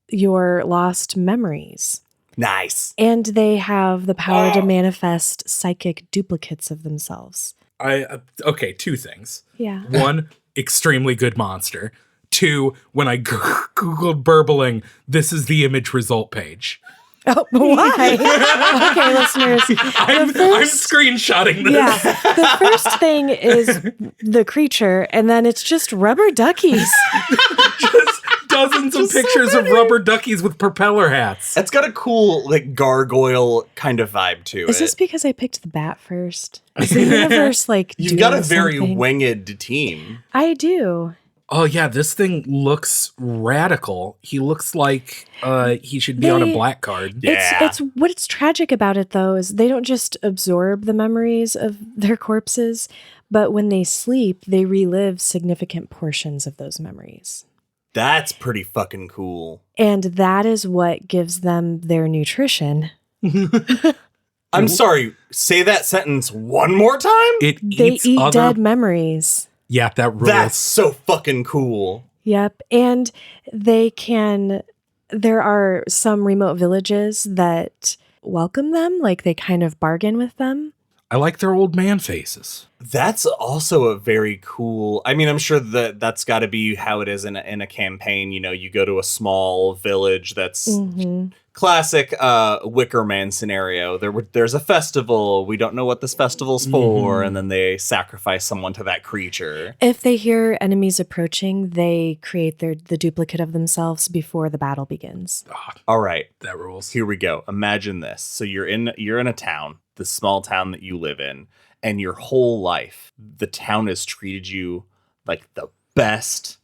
your lost memories. Nice. And they have the power to manifest psychic duplicates of themselves. Okay, 2 things. Yeah. 1, extremely good monster. 2, when I Googled Berbalang, this is the image result page. Oh, why? Okay, listeners. I'm screenshotting this. Yeah. The first thing is the creature, and then it's just rubber duckies. Just dozens of pictures of rubber duckies with propeller hats. It's got a cool, like, gargoyle kind of vibe to it. Is this because I picked the bat first? Is the universe like You've got a very something? winged team. I do. Oh yeah, this thing looks radical. He looks like he should be on a black card. Yeah. It's what's tragic about it though is they don't just absorb the memories of their corpses, but when they sleep, they relive significant portions of those memories. That's pretty fucking cool. And that is what gives them their nutrition. I'm sorry, say that sentence one more time? It They eats eat other. dead memories. Yeah, that rules. That's so fucking cool. Yep. And there are some remote villages that welcome them, like they kind of bargain with them. I like their old man faces. That's also a very cool. I mean, I'm sure that's got to be how it is in a campaign. You know, you go to a small village that's classic Wicker Man scenario. There's a festival. We don't know what this festival's for, and then they sacrifice someone to that creature. If they hear enemies approaching, they create the duplicate of themselves before the battle begins. All right, That rules. here we go. Imagine this. So you're in a town, the small town that you live in, and your whole life, the town has treated you like the best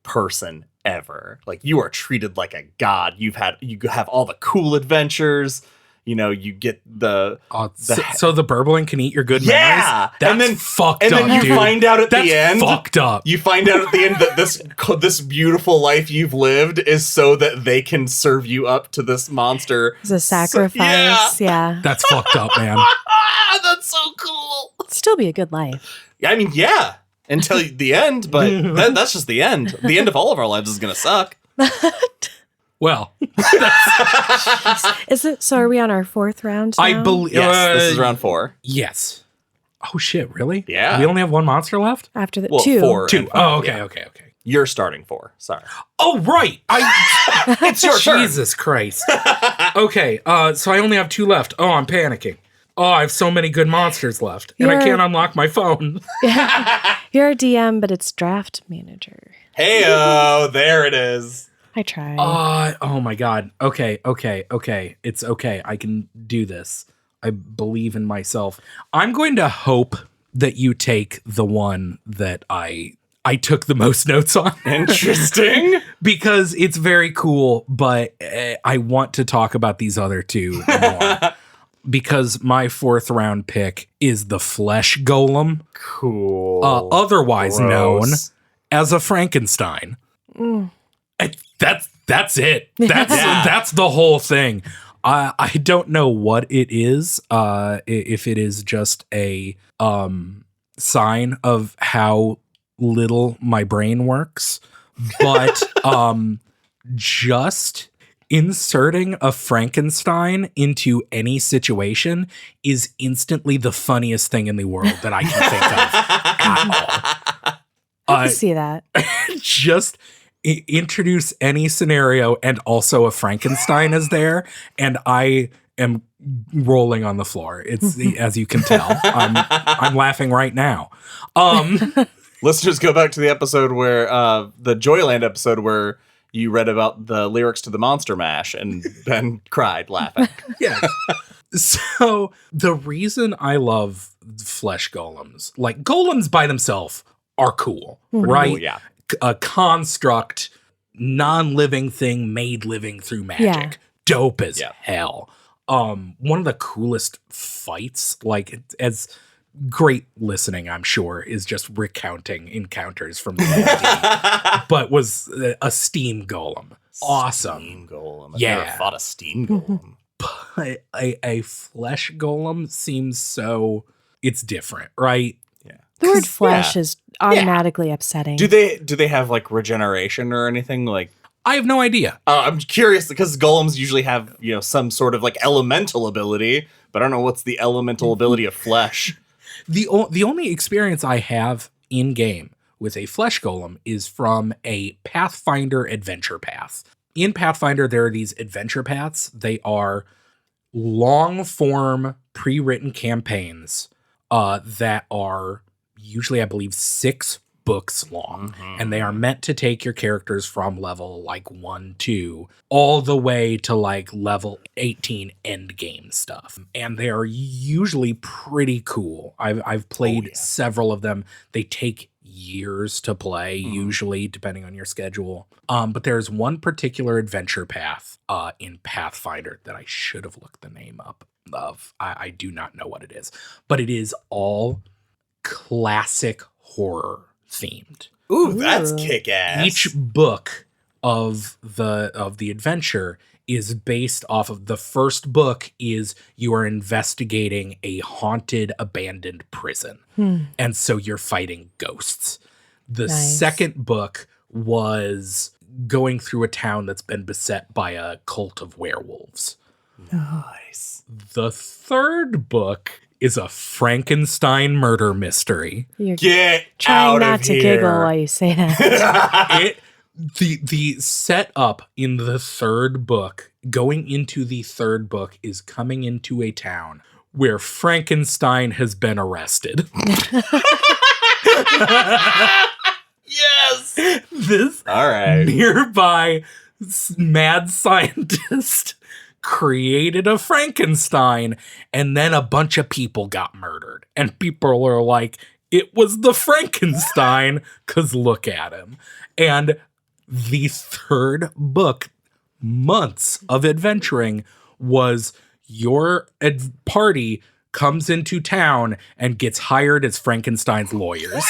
person ever. Like, you are treated like a god. You have all the cool adventures. You know, you get the so the Berbalang can eat your good Yeah! memories? That's And then- fucked and up, then you dude. find out at That's the end. fucked up. You find out at the end that this beautiful life you've lived is so that they can serve you up to this monster. It's a sacrifice. Yeah. That's fucked up, man. That's so cool. It'd still be a good life. I mean, yeah, until the end, but that's just the end. The end of all of our lives is gonna suck. Well, Is it? So are we on our 4th round now? I believe. Yes, this is round 4. Yes. Oh shit! Really? Yeah. We only have one monster left. After the Well, 2. 4. Two. and Oh, 5, okay, yeah. okay. You're starting 4. Sorry. Oh, right. It's your turn. Jesus Christ. Okay. So I only have 2 left. Oh, I'm panicking. Oh, I have so many good monsters left, and I You're- can't unlock my phone. You're a DM, but it's draft manager. Heyo, there it is. I tried. Oh my God. Okay. It's okay. I can do this. I believe in myself. I'm going to hope that you take the one that I took the most notes on. Interesting. Because it's very cool, but I want to talk about these other 2 more. Because my 4th round pick is the Flesh Golem, Cool. otherwise Gross. known as a Frankenstein. That's it. That's the whole thing. I don't know what it is. If it is just a sign of how little my brain works, but just inserting a Frankenstein into any situation is instantly the funniest thing in the world that I can think of at all. I can see that. Just introduce any scenario and also a Frankenstein is there, and I am rolling on the floor. It's as you can tell, I'm laughing right now. Listeners, go back to the episode where the Joyland episode where you read about the lyrics to the Monster Mash and Ben cried laughing. Yeah. So the reason I love flesh golems, like golems by themselves are cool, right? Cool, yeah. A construct, non-living thing made living through magic. Yeah. Dope as Yeah. hell. One of the coolest fights, like as great listening, I'm sure, is just recounting encounters from the D&D, but was a steam golem. Awesome. Steam Golem. I've Yeah. never fought a Steam Golem. But a flesh golem seems so, it's different, right? The word flesh yeah. is automatically upsetting. Do they have like regeneration or anything? Like, I have no idea. I'm curious because golems usually have, you know, some sort of like elemental ability, but I don't know what's the elemental ability of flesh. The only experience I have in game with a flesh golem is from a Pathfinder adventure path. In Pathfinder, there are these adventure paths. They are long form pre-written campaigns that are usually, I believe, 6 books long, and they are meant to take your characters from level like 1, 2 all the way to like level 18 end game stuff, and they are usually pretty cool. I've played several of them. They take years to play, usually, depending on your schedule. But there's one particular adventure path in Pathfinder that I should have looked the name up of. I do not know what it is, but it is all classic horror themed. Ooh, that's kick-ass. Each book of the adventure is based off of, the first book is you are investigating a haunted abandoned prison. And so you're fighting ghosts. The Nice. second book was going through a town that's been beset by a cult of werewolves. Nice. The third book is a Frankenstein murder mystery. You're Get trying out not of to here. giggle while you say that. The setup in the third book going into the third book is coming into a town where Frankenstein has been arrested. Yes. This All right. nearby mad scientist created a Frankenstein, and then a bunch of people got murdered. And people are like, it was the Frankenstein, because look at him. And the third book, months of adventuring, was your party comes into town and gets hired as Frankenstein's lawyers.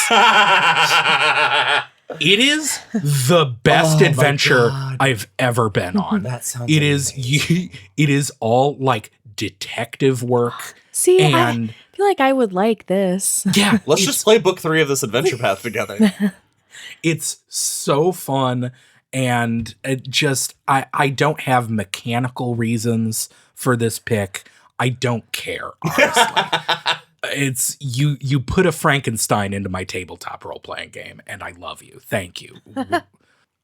It is the best adventure I've ever been on. That sounds It is all like detective work. See, and I feel like I would like this. yeah, Let's just play book 3 of this adventure path together. it's so fun. And it just, I don't have mechanical reasons for this pick. I don't care, honestly. It's you put a Frankenstein into my tabletop role-playing game, and I love you. Thank you. All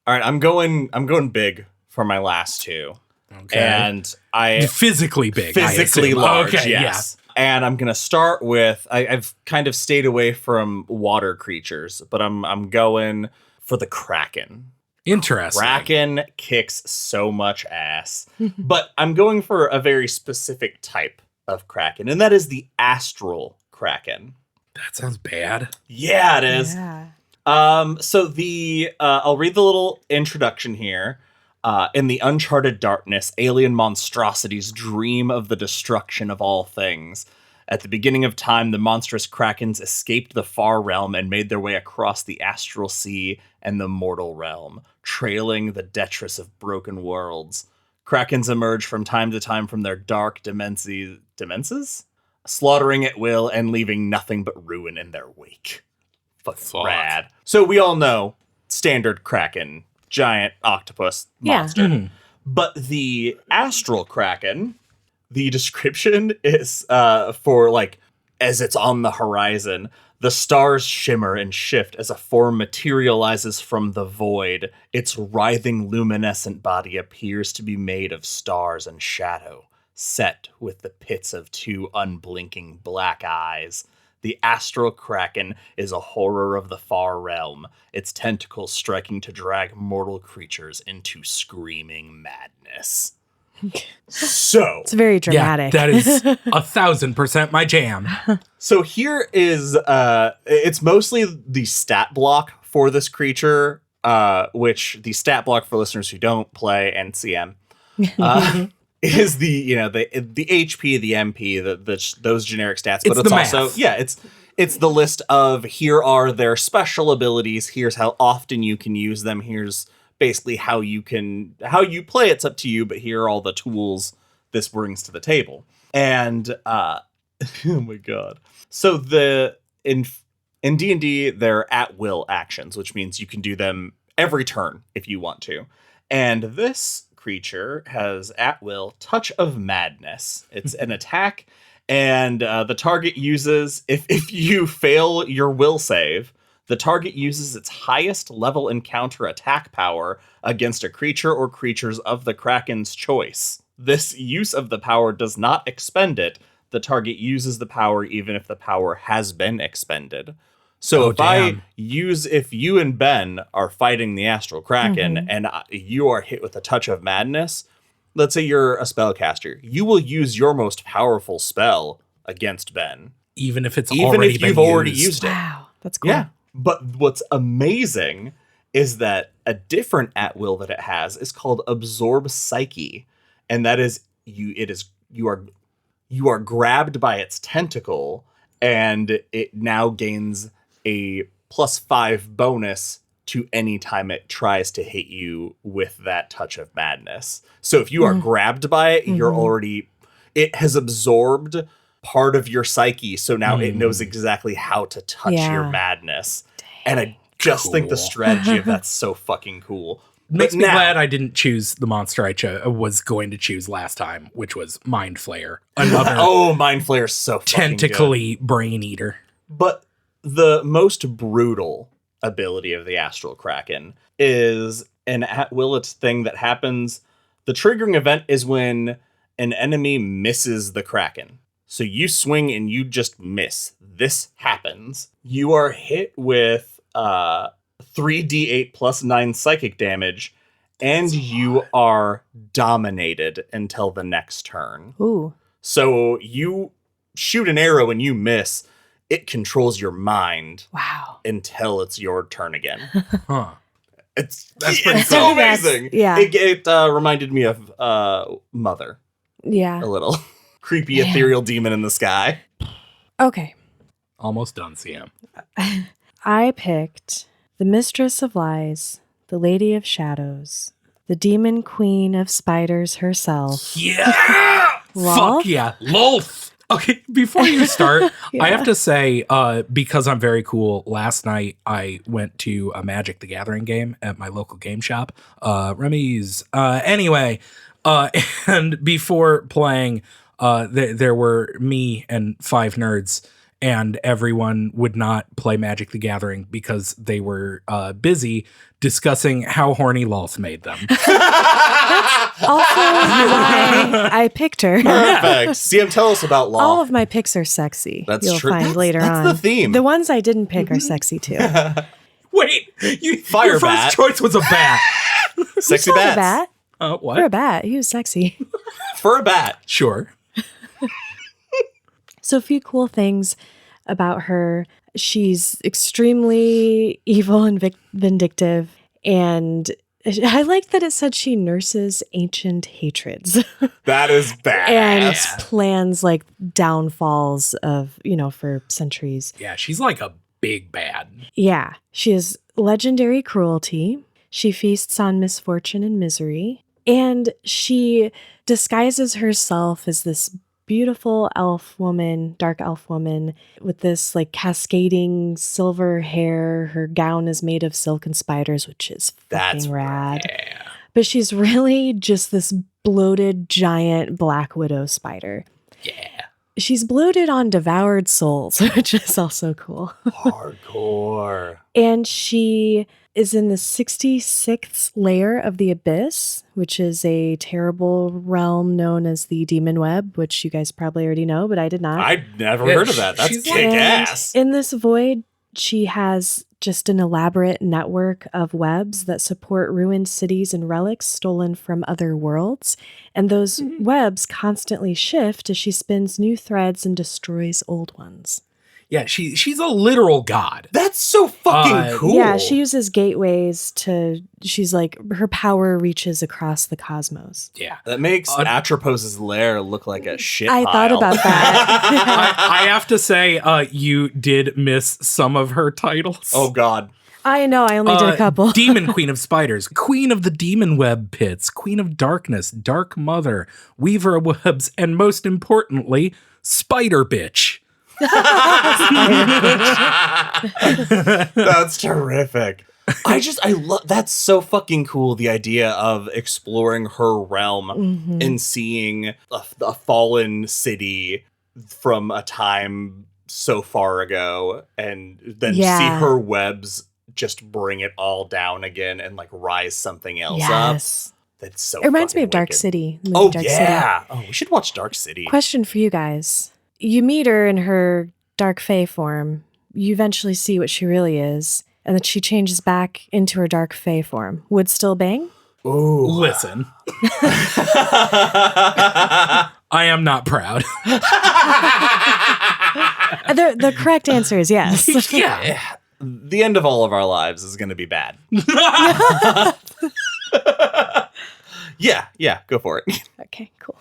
right, I'm going big for my last 2. Okay. And I physically big. physically large, okay, yes. Yeah. And I'm gonna start with I've kind of stayed away from water creatures, but I'm going for the Kraken. Interesting. Kraken kicks so much ass. But I'm going for a very specific type of Kraken, and that is the Astral Kraken. That sounds bad. Yeah, it is. Yeah. So the I'll read the little introduction here. In the uncharted darkness, alien monstrosities dream of the destruction of all things. At the beginning of time, the monstrous Krakens escaped the far realm and made their way across the astral sea and the mortal realm, trailing the detritus of broken worlds. Krakens emerge from time to time from their dark dimenses? Slaughtering at will and leaving nothing but ruin in their wake. Fuck. Rad. So we all know, standard Kraken, giant octopus monster. Yeah. Mm-hmm. But the Astral Kraken, the description is for like, as it's on the horizon, the stars shimmer and shift as a form materializes from the void. Its writhing luminescent body appears to be made of stars and shadow, set with the pits of 2 unblinking black eyes. The Astral Kraken is a horror of the far realm, its tentacles striking to drag mortal creatures into screaming madness. So It's very dramatic. Yeah, that is 1,000% my jam. So here is it's mostly the stat block for this creature, which the stat block for listeners who don't play NCM is the HP, the MP, those generic stats, but It's it's the also math. it's the list of here are their special abilities, here's how often you can use them, here's basically how you play. It's up to you, but here are all the tools this brings to the table. And oh my god. So in D&D they're at will actions, which means you can do them every turn if you want to. And this creature has at will Touch of Madness. It's an attack, and the target uses if you fail your will save, the target uses its highest level encounter attack power against a creature or creatures of the Kraken's choice. This use of the power does not expend it. The target uses the power even if the power has been expended. So if you and Ben are fighting the Astral Kraken and you are hit with a Touch of Madness, let's say you're a spellcaster, you will use your most powerful spell against Ben. Even if you've already used it. Wow, that's cool. Yeah. But what's amazing is that a different at will that it has is called Absorb Psyche. And that is you are grabbed by its tentacle, and it now gains a +5 bonus to any time it tries to hit you with that Touch of Madness. So if you are grabbed by it, it has absorbed part of your psyche, so now it knows exactly how to touch your madness. And I just think the strategy of that's so fucking cool. Makes me glad I didn't choose the monster I was going to choose last time, which was Mind Flayer. Another Mind Flayer is so fucking tentacly brain eater. But the most brutal ability of the Astral Kraken is an at-will thing that happens The triggering event is when an enemy misses the Kraken. So you swing and you just miss. This happens. You are hit with 3d8 plus 9 psychic damage, and you are dominated until the next turn. Ooh. So you shoot an arrow and you miss. It controls your mind. Wow. Until it's your turn again. Huh. That's pretty so cool. amazing. Yeah. It reminded me of Mother Yeah. a little. Creepy ethereal demon in the sky. Okay. Almost done, CM. I picked the Mistress of Lies, the Lady of Shadows, the Demon Queen of Spiders herself. Yeah! Lolth? Fuck yeah. Lolth! Okay, before you start, Yeah. I have to say, because I'm very cool, last night I went to a Magic the Gathering game at my local game shop. Remy's. Anyway, and before playing, there were me and 5 nerds, and everyone would not play Magic the Gathering because they were busy discussing how horny Lolth made them. Also, why I picked her. Perfect. CM, tell us about Law. All of my picks are sexy. That's You'll true. find later That's on. the theme. The ones I didn't pick are sexy too. Wait, Fire your first bat. choice was a bat. Sexy Not bats. a bat. What? For a bat. He was sexy. For a bat. Sure. So a few cool things about her. She's extremely evil and vindictive. And I like that it said she nurses ancient hatreds That is and badass. plans like downfalls of, for centuries. Yeah, she's like a big bad. Yeah. She has legendary cruelty. She feasts on misfortune and misery. And she disguises herself as this beautiful elf woman, dark elf woman, with this like cascading silver hair. Her gown is made of silk and spiders, which is That's fucking rad. Yeah. But she's really just this bloated giant black widow spider. Yeah. She's bloated on devoured souls, which is also cool. Hardcore. And she is in the 66th layer of the Abyss, which is a terrible realm known as the Demon Web, which you guys probably already know, but I did not. I'd never Yeah, heard of that. That's she's kick ass. In this void, she has just an elaborate network of webs that support ruined cities and relics stolen from other worlds. And those webs constantly shift as she spins new threads and destroys old ones. Yeah, she's a literal god. That's so fucking cool. Yeah, she uses gateways she's like, her power reaches across the cosmos. Yeah. That makes Atropos's lair look like a shit I pile. thought about that. I have to say, you did miss some of her titles. Oh, God. I know, I only did a couple. Demon Queen of Spiders, Queen of the Demon Web Pits, Queen of Darkness, Dark Mother, Weaver of Webs, and most importantly, Spider Bitch. That's terrific. I love that's so fucking cool. The idea of exploring her realm and seeing a fallen city from a time so far ago, and then see her webs just bring it all down again and like rise something else up. Yes. That's so. It reminds me fucking of Dark wicked. City. the movie Oh Dark yeah. City. Oh, we should watch Dark City. Question for you guys. You meet her in her dark fae form. You eventually see what she really is, and then she changes back into her dark fae form. Would still bang? Ooh. Listen. I am not proud. The correct answer is yes. Yeah. The end of all of our lives is going to be bad. Yeah, go for it. Okay, cool.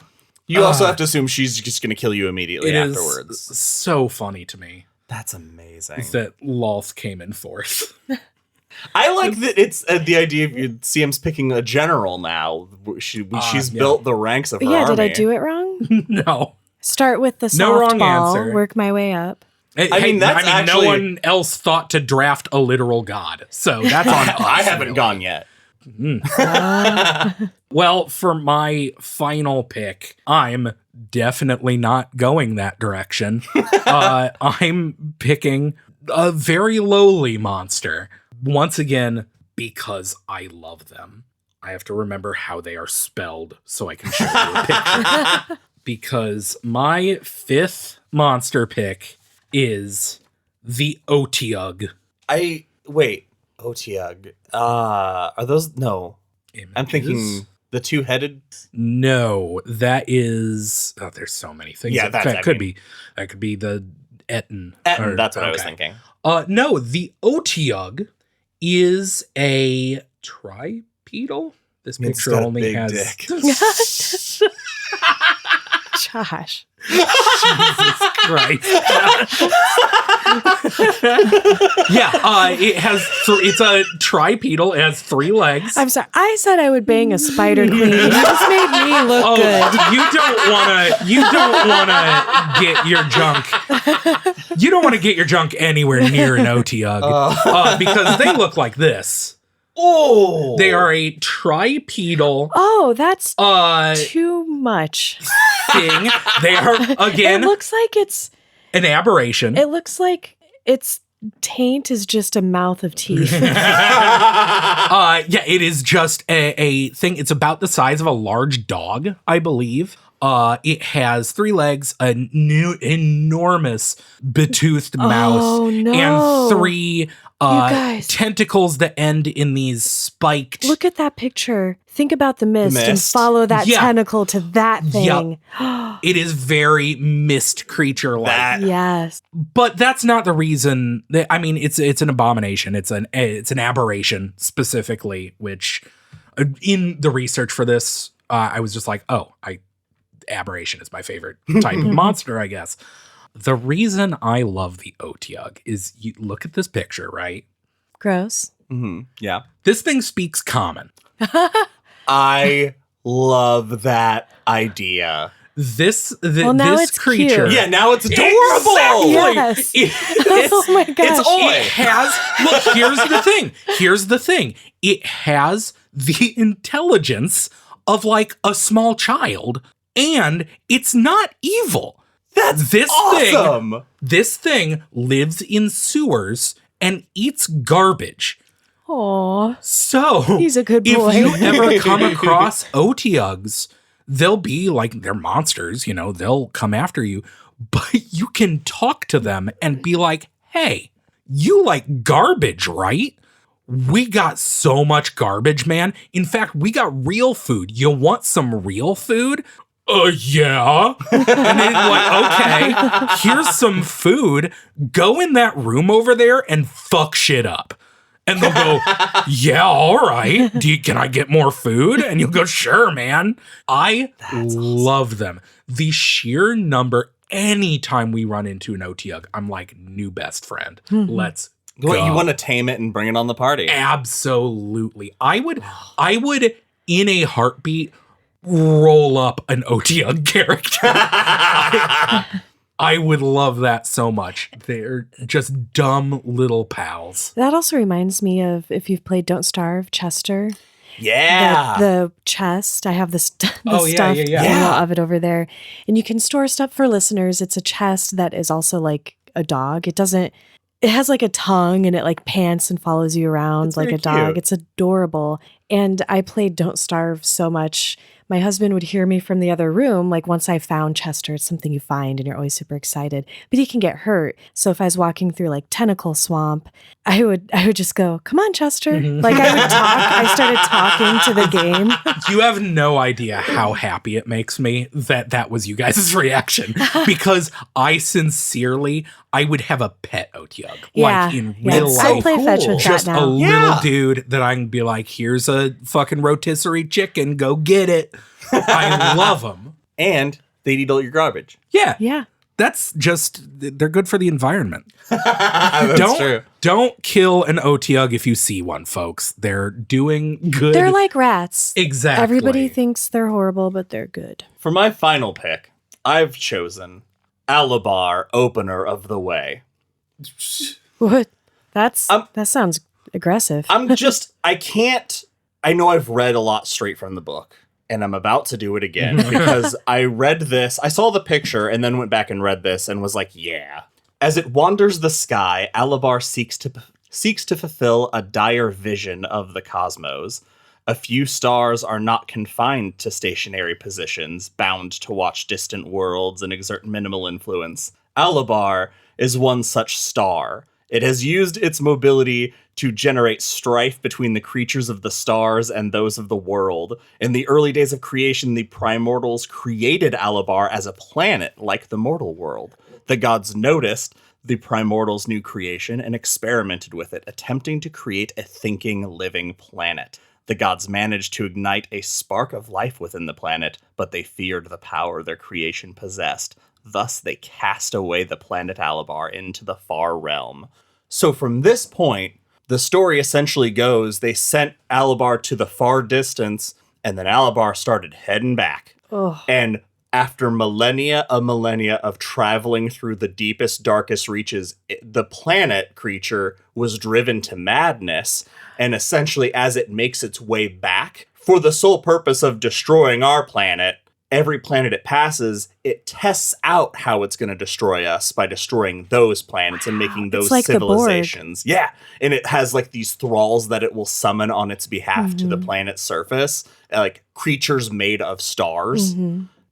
You also have to assume she's just going to kill you immediately It is afterwards. so funny to me That's amazing. that Lolth came in fourth. I like that it's the idea of CM's picking a general now. She's built the ranks of her Yeah, army. did I do it wrong? No. Start with the No wrong softball, answer. work my way up. That's actually- no one else thought to draft a literal god. So that's on us. I haven't really. gone yet. Well, for my final pick, I'm definitely not going that direction. I'm picking a very lowly monster. Once again, because I love them. I have to remember how they are spelled so I can show you a picture. Because my 5th monster pick is the Otyugh. Wait, Otyugh. Are those no? Images? I'm thinking the 2-headed. No, that is. Oh, there's so many things. Yeah, that could be the Etten. That's what I was thinking. No, the Otyugh is a tripedal. This picture only has. Dick. Josh. Jesus Christ. It has. It's a tripedal. It has 3 legs. I'm sorry. I said I would bang a spider queen. You just made me look good. You don't wanna get your junk. You don't want to get your junk anywhere near an Otyugh because they look like this. Oh, they are a tripedal. Oh, that's too much. Thing. They are again. It looks like it's an aberration. It looks like its taint is just a mouth of teeth. It is just a thing. It's about the size of a large dog, I believe. It has 3 legs, a enormous betoothed mouth, and 3 tentacles that end in these spiked. Look at that picture. Think about the mist and follow that tentacle to that thing. Yep. It is very mist creature-like. Yes. But that's not the reason. It's an abomination. It's an aberration specifically, which in the research for this, I was just like, aberration is my favorite type of monster, I guess. The reason I love the Otyugh is you look at this picture, right? Gross. Mm-hmm. Yeah. This thing speaks common. I love that idea. This it's creature. cute. Yeah, now it's adorable. Exactly. Yes. Oh my gosh. It has. Look, here's the thing. It has the intelligence of like a small child, and it's not evil. That's awesome. This thing lives in sewers and eats garbage. Aw. So he's a good boy. If you ever come across Otyughs, they'll be like, they're monsters, they'll come after you, but you can talk to them and be like, hey, you like garbage, right? We got so much garbage, man. In fact, we got real food. You want some real food? Yeah. And then okay, here's some food. Go in that room over there and fuck shit up. And they'll go, yeah, all right. Can I get more food? And you'll go, sure, man. I love them. The sheer number, anytime we run into an Otyugh, I'm like, new best friend. Mm-hmm. Let's go. You want to tame it and bring it on the party? Absolutely. I would, in a heartbeat, roll up an Otyugh character. I would love that so much. They're just dumb little pals. That also reminds me of, if you've played Don't Starve, Chester. Yeah. The chest. I have the stuffed animal of it over there. And you can store stuff for listeners. It's a chest that is also like a dog. It has like a tongue and it like pants and follows you around like a dog. Cute. It's adorable. And I played Don't Starve so much. My husband would hear me from the other room. Like once I found Chester, it's something you find and you're always super excited, but he can get hurt. So if I was walking through like Tentacle Swamp, I would just go, come on, Chester. Mm-hmm. Like I would talk. I started talking to the game. You have no idea how happy it makes me that was you guys' reaction, because I would have a pet Otyugh. Like in real life. I play fetch with just that now. A little dude that I can be like, here's a fucking rotisserie chicken, go get it. I love them. And they'd eat all your garbage. Yeah. Yeah. That's just, they're good for the environment. That's true. Don't kill an Otyugh if you see one, folks. They're doing good. They're like rats. Exactly. Everybody thinks they're horrible, but they're good. For my final pick, I've chosen Allabar, Opener of the Way. What? That sounds aggressive. I know I've read a lot straight from the book, and I'm about to do it again because I read this. I saw the picture and then went back and read this and was like, yeah. As it wanders the sky, Allabar seeks to fulfill a dire vision of the cosmos. A few stars are not confined to stationary positions, bound to watch distant worlds and exert minimal influence. Allabar is one such star. It has used its mobility to generate strife between the creatures of the stars and those of the world. In the early days of creation, the primortals created Allabar as a planet like the mortal world. The gods noticed the primortals' new creation and experimented with it, attempting to create a thinking, living planet. The gods managed to ignite a spark of life within the planet, but they feared the power their creation possessed. Thus, they cast away the planet Allabar into the far realm. So from this point, the story essentially goes, they sent Allabar to the far distance, and then Allabar started heading back. Oh. And after millennia of traveling through the deepest, darkest reaches, the planet creature was driven to madness. And essentially, as it makes its way back, for the sole purpose of destroying our planet, every planet it passes, it tests out how it's going to destroy us by destroying those planets and making those like civilizations. Yeah. And it has like these thralls that it will summon on its behalf to the planet's surface, like creatures made of stars.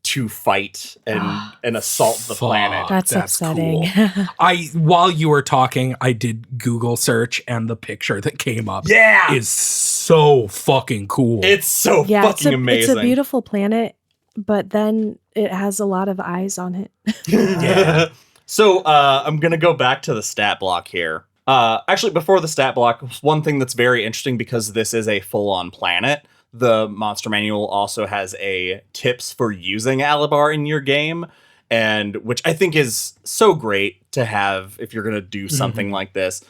To fight and assault the planet. That's upsetting. Cool. While you were talking, I did Google search, and the picture that came up is so fucking cool. It's so fucking amazing. It's a beautiful planet, but then it has a lot of eyes on it. Yeah. So I'm going to go back to the stat block here. Actually, before the stat block, one thing that's very interesting, because this is a full-on planet, the Monster Manual also has a tips for using Allabar in your game, and which I think is so great to have if you're going to do something like this.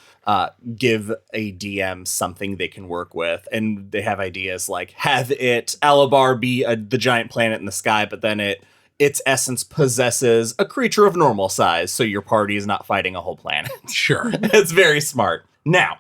Give a DM something they can work with, and they have ideas like have Allabar be the giant planet in the sky, but then its essence possesses a creature of normal size, so your party is not fighting a whole planet. Sure. It's very smart. Now,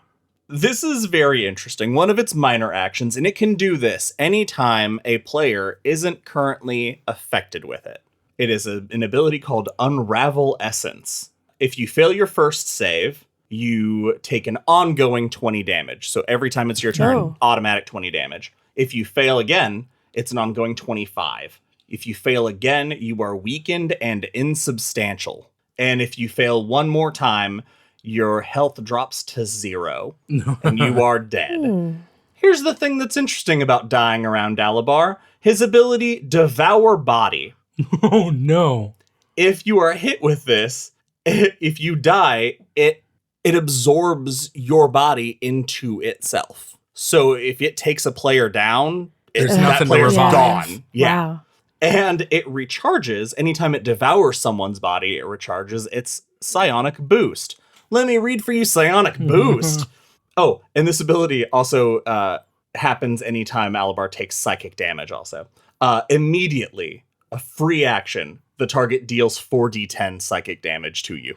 this is very interesting. One of its minor actions, and it can do this anytime a player isn't currently affected with it. It is an ability called Unravel Essence. If you fail your first save, you take an ongoing 20 damage. So every time it's your turn, automatic 20 damage. If you fail again, it's an ongoing 25. If you fail again, you are weakened and insubstantial. And if you fail one more time, your health drops to 0, and you are dead. Here's the thing that's interesting about dying around Allabar. His ability, Devour Body. Oh, no. If you are hit with this, if you die, it absorbs your body into itself. So if it takes a player down, There's that nothing to player's revive. gone. Yeah. Wow. And it recharges. Anytime it devours someone's body, it recharges its psionic boost. Let me read for you Psionic Boost. Oh, and this ability also happens anytime Allabar takes psychic damage also. Immediately, a free action, the target deals 4d10 psychic damage to you.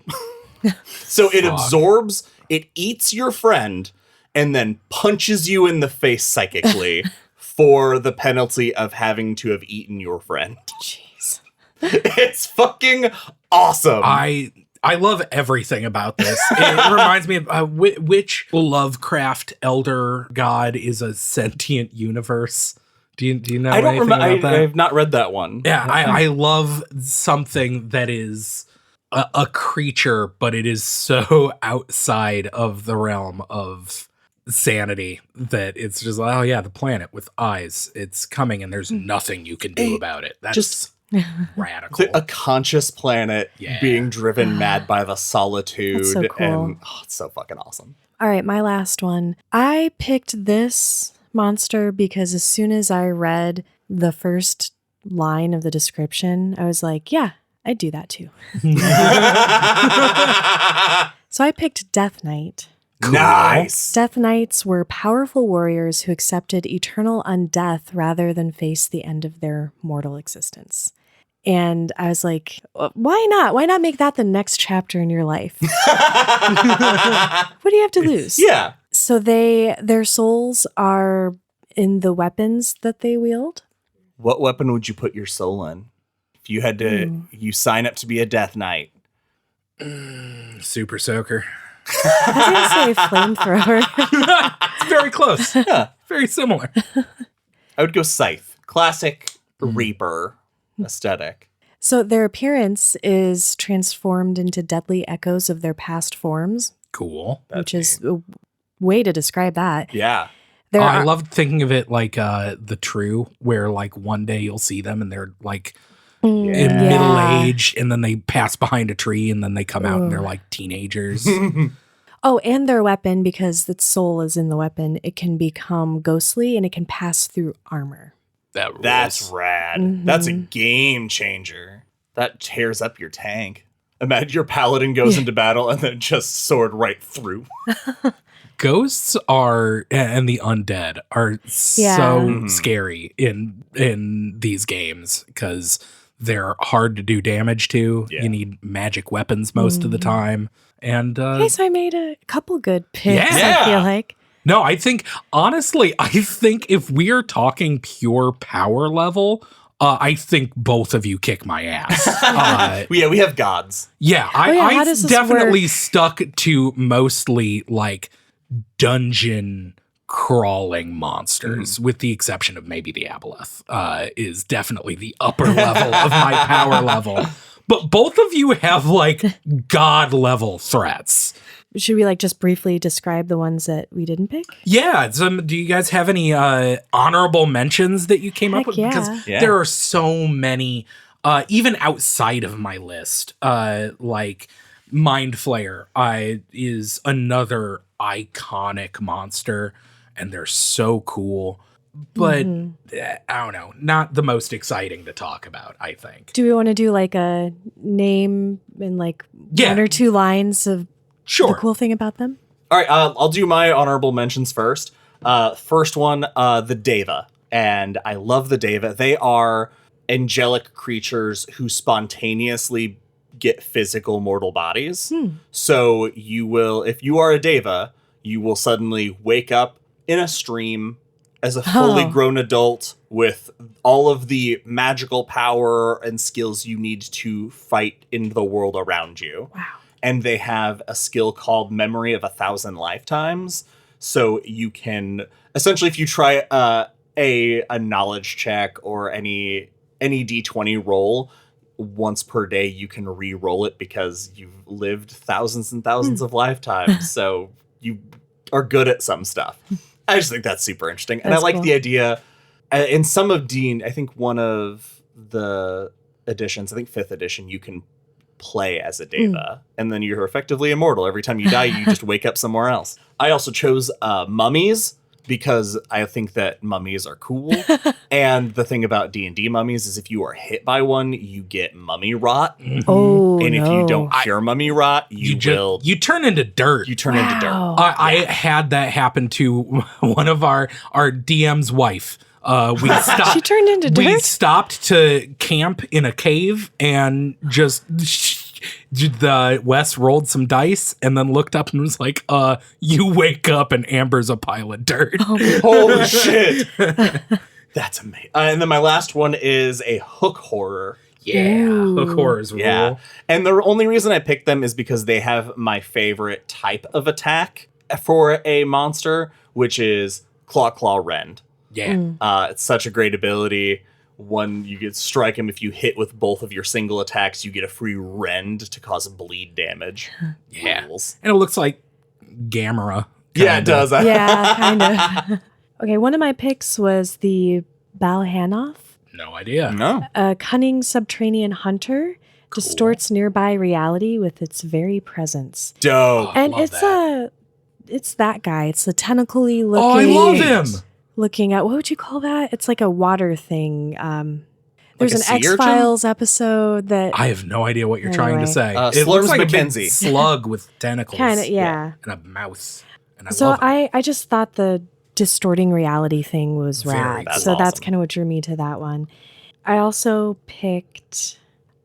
So it absorbs, it eats your friend, and then punches you in the face psychically for the penalty of having to have eaten your friend. Jeez. It's fucking awesome. I love everything about this. It reminds me of which Lovecraft elder god is a sentient universe. Do you know anything about that? I have not read that one. Yeah, I love something that is a creature, but it is so outside of the realm of sanity that it's just like, oh yeah, the planet with eyes, it's coming and there's nothing you can do about it. That's just radical. A conscious planet being driven mad by the solitude. That's so cool. And it's so fucking awesome. All right, my last one. I picked this monster because as soon as I read the first line of the description, I was like, yeah, I'd do that too. So I picked Death Knight. Cool. Nice. Death Knights were powerful warriors who accepted eternal undeath rather than face the end of their mortal existence. And I was like, why not? Why not make that the next chapter in your life? What do you have to lose? Yeah. So their souls are in the weapons that they wield. What weapon would you put your soul in? If you had to, you sign up to be a Death Knight. Super Soaker. I was going to say flamethrower. Very close. Yeah, very similar. I would go Scythe. Classic Reaper aesthetic. So their appearance is transformed into deadly echoes of their past forms, Cool. which is a way to describe that. Yeah. I love thinking of it like the True, where like one day you'll see them and they're like in middle age, and then they pass behind a tree, and then they come out and they're like teenagers. Oh, and their weapon, because its soul is in the weapon, it can become ghostly and it can pass through armor. That's rad. Mm-hmm. That's a game changer. That tears up your tank. Imagine your paladin goes into battle and then just sword right through. Ghosts are, and the undead are so scary in these games because they're hard to do damage to. Yeah. You need magic weapons most of the time. And Okay, so I made a couple good picks, Yeah. I feel like. no, I think, honestly, if we are talking pure power level, I think both of you kick my ass. Yeah, we have gods. Yeah, how I does this definitely work? stuck to mostly like dungeon crawling monsters, with the exception of maybe the Aboleth, is definitely the upper level of my power level. But both of you have like god level threats. Should we like just briefly describe the ones that we didn't pick? Yeah. Do you guys have any honorable mentions that you came up Heck with? yeah. Because Yeah. there are so many, even outside of my list, like Mind Flayer is another iconic monster, and they're so cool. But I don't know, not the most exciting to talk about, I think. Do we want to do like a name and like one or two lines of Sure. the cool thing about them? All right, I'll do my honorable mentions first. First one, the Deva. And I love the Deva. They are angelic creatures who spontaneously get physical mortal bodies. So you will, if you are a Deva, you will suddenly wake up in a stream as a fully grown adult with all of the magical power and skills you need to fight in the world around you. Wow. And they have a skill called Memory of 1,000 Lifetimes. So you can essentially, if you try a knowledge check or any D20 roll once per day, you can re-roll it because you've lived thousands and thousands of lifetimes. So you are good at some stuff. I just think that's super interesting. And I That's like cool. the idea. In some of Dean, I think one of the editions, I think 5th edition, you can play as a Deva, and then you're effectively immortal. Every time you die, you just wake up somewhere else. I also chose mummies because I think that mummies are cool. And the thing about D&D mummies is if you are hit by one, you get mummy rot. Oh, And if no. you don't cure mummy rot, you turn into dirt. you turn into dirt. Wow. I had that happen to one of our DM's wife. We stopped. She turned into We dirt? stopped to camp in a cave and just the Wes rolled some dice and then looked up and was like, "You wake up and Amber's a pile of dirt." Holy shit. That's amazing. And then my last one is a hook horror. Yeah, hook horrors rule. Yeah. And the only reason I picked them is because they have my favorite type of attack for a monster, which is Claw Rend. Yeah. It's such a great ability. One, you get strike him. If you hit with both of your single attacks, you get a free rend to cause bleed damage. Yeah. Rules. And it looks like Gamera. Yeah, it does. Yeah, kind of. Okay, one of my picks was the Balhanoth, No idea. No. a cunning subterranean hunter, distorts nearby reality with its very presence. Dope. And love it's that guy. It's the tentacly looking. Oh, I love him. Looking at, what would you call that? It's like a water thing. There's a an sea urchin? X-Files episode that I have no idea what you're trying to say. Anyway. It looks Slurms like a big Mackenzie. slug with tentacles. kind of, yeah. And a mouse. And I So love it. I just thought the distorting reality thing was Very rad. cool. So That's that's awesome. kind of what drew me to that one. I also picked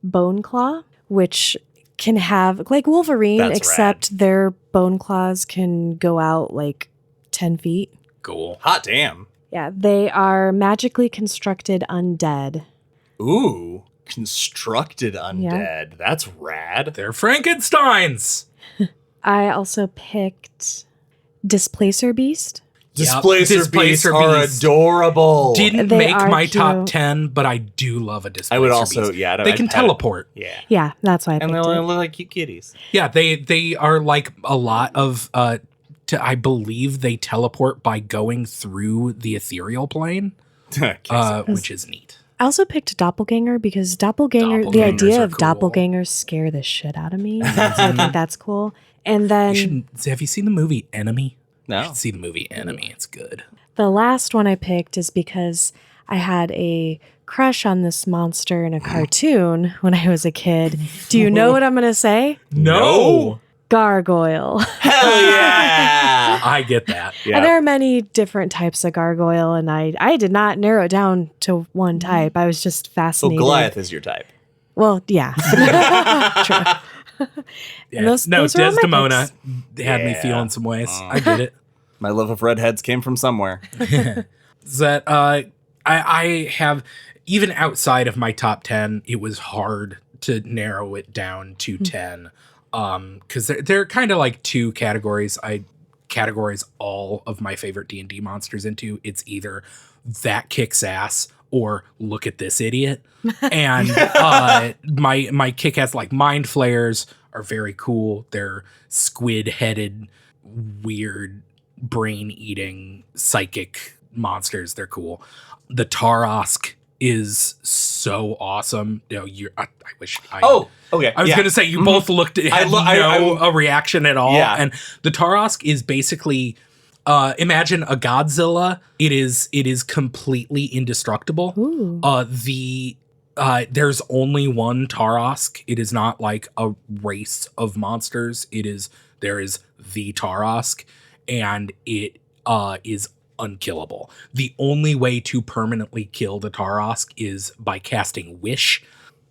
Bone Claw, which can have, like Wolverine, That's except their bone claws can go out like 10 feet. Cool. Hot damn. Yeah, they are magically constructed undead. Ooh. Constructed undead. That's rad. They're Frankensteins. I also picked Displacer Beast. Displacer beasts are beast. adorable. Didn't They make are my cute. top 10, but I do love a displacer I would also, beast. yeah. They can teleport. Yeah. Yeah, that's why I And picked they it. only look like cute kitties. Yeah, they are like a lot of, I believe they teleport by going through the ethereal plane, which is neat. I also picked Doppelganger because the Doppelgangers idea are of cool. doppelgangers scare the shit out of me. So I think that's cool. And then Have you seen the movie Enemy? No. You should see the movie Enemy. It's good. the last one I picked is because I had a crush on this monster in a cartoon when I was a kid. Do you know what I'm going to say? No. Gargoyle. Hell yeah! I get that. And there are many different types of gargoyle, and I did not narrow it down to one type. I was just So fascinated. Goliath is your type. Well, yeah. True. Yeah. Those are all my Desdemona picks. had me feeling some ways. I get it. My love of redheads came from somewhere. That I have, even outside of my top 10, it was hard to narrow it down to 10. Because they're kind of like two categories. I categorize all of my favorite D&D monsters into. It's either that kicks ass or look at this idiot. And my kick-ass, like, mind flayers are very cool. They're squid-headed, weird, brain-eating, psychic monsters. They're cool. The Tarosk is so awesome. You know, I wish I... Oh, okay. I was going to say, you both looked at a reaction at all. Yeah. And the Tarosk is basically, imagine a Godzilla. It is completely indestructible. There's only one Tarosk. It is not like a race of monsters. There is the Tarosk, and it is unkillable. The only way to permanently kill the Tarosk is by casting Wish,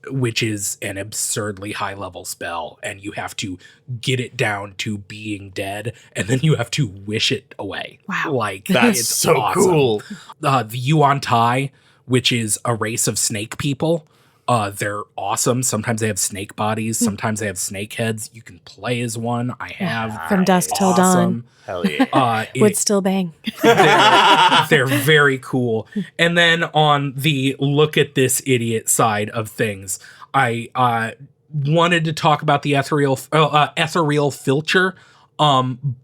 which is an absurdly high level spell, and you have to get it down to being dead, and then you have to wish it away. Wow. Like, That's it's so awesome. cool. The Yuan Tai, which is a race of snake people. They're awesome. Sometimes they have snake bodies. Sometimes they have snake heads. You can play as one. I have. From dusk till dawn. Hell yeah. Would still bang. They're very cool. And then on the look at this idiot side of things, I wanted to talk about the ethereal filcher,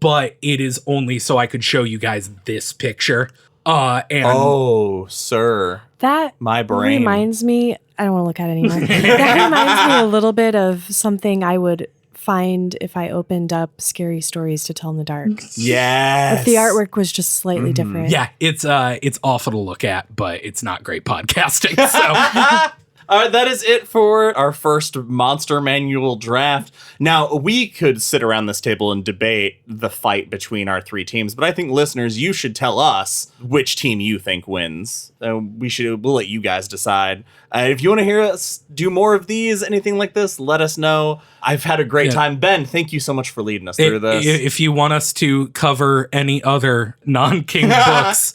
but it is only so I could show you guys this picture. Oh, sir. That My brain. reminds me, I don't want to look at it anymore. That reminds me a little bit of something I would find if I opened up scary stories to tell in the dark. Yes. If the artwork was just slightly different. Yeah, it's awful to look at, but it's not great podcasting. So All right, that is it for our first Monster Manual draft. Now, we could sit around this table and debate the fight between our three teams, but I think, listeners, you should tell us which team you think wins. We'll let you guys decide. If you want to hear us do more of these, anything like this, let us know. I've had a great time. Ben, thank you so much for leading us through this. If you want us to cover any other non-King books,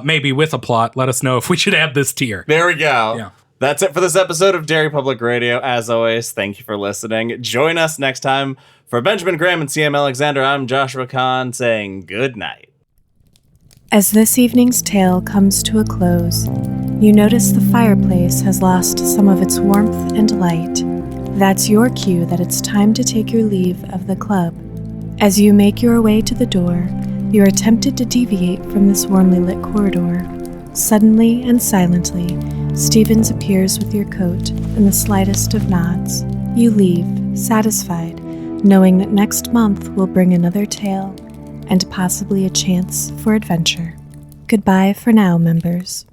maybe with a plot, let us know if we should add this tier. There we go. Yeah. That's it for this episode of Derry Public Radio. As always, thank you for listening. Join us next time. For Benjamin Graham and CM Alexander, I'm Joshua Kahn saying good night. As this evening's tale comes to a close, you notice the fireplace has lost some of its warmth and light. That's your cue that it's time to take your leave of the club. As you make your way to the door, you are tempted to deviate from this warmly lit corridor. Suddenly and silently, Stevens appears with your coat and the slightest of nods. You leave, satisfied, knowing that next month will bring another tale and possibly a chance for adventure. Goodbye for now, members.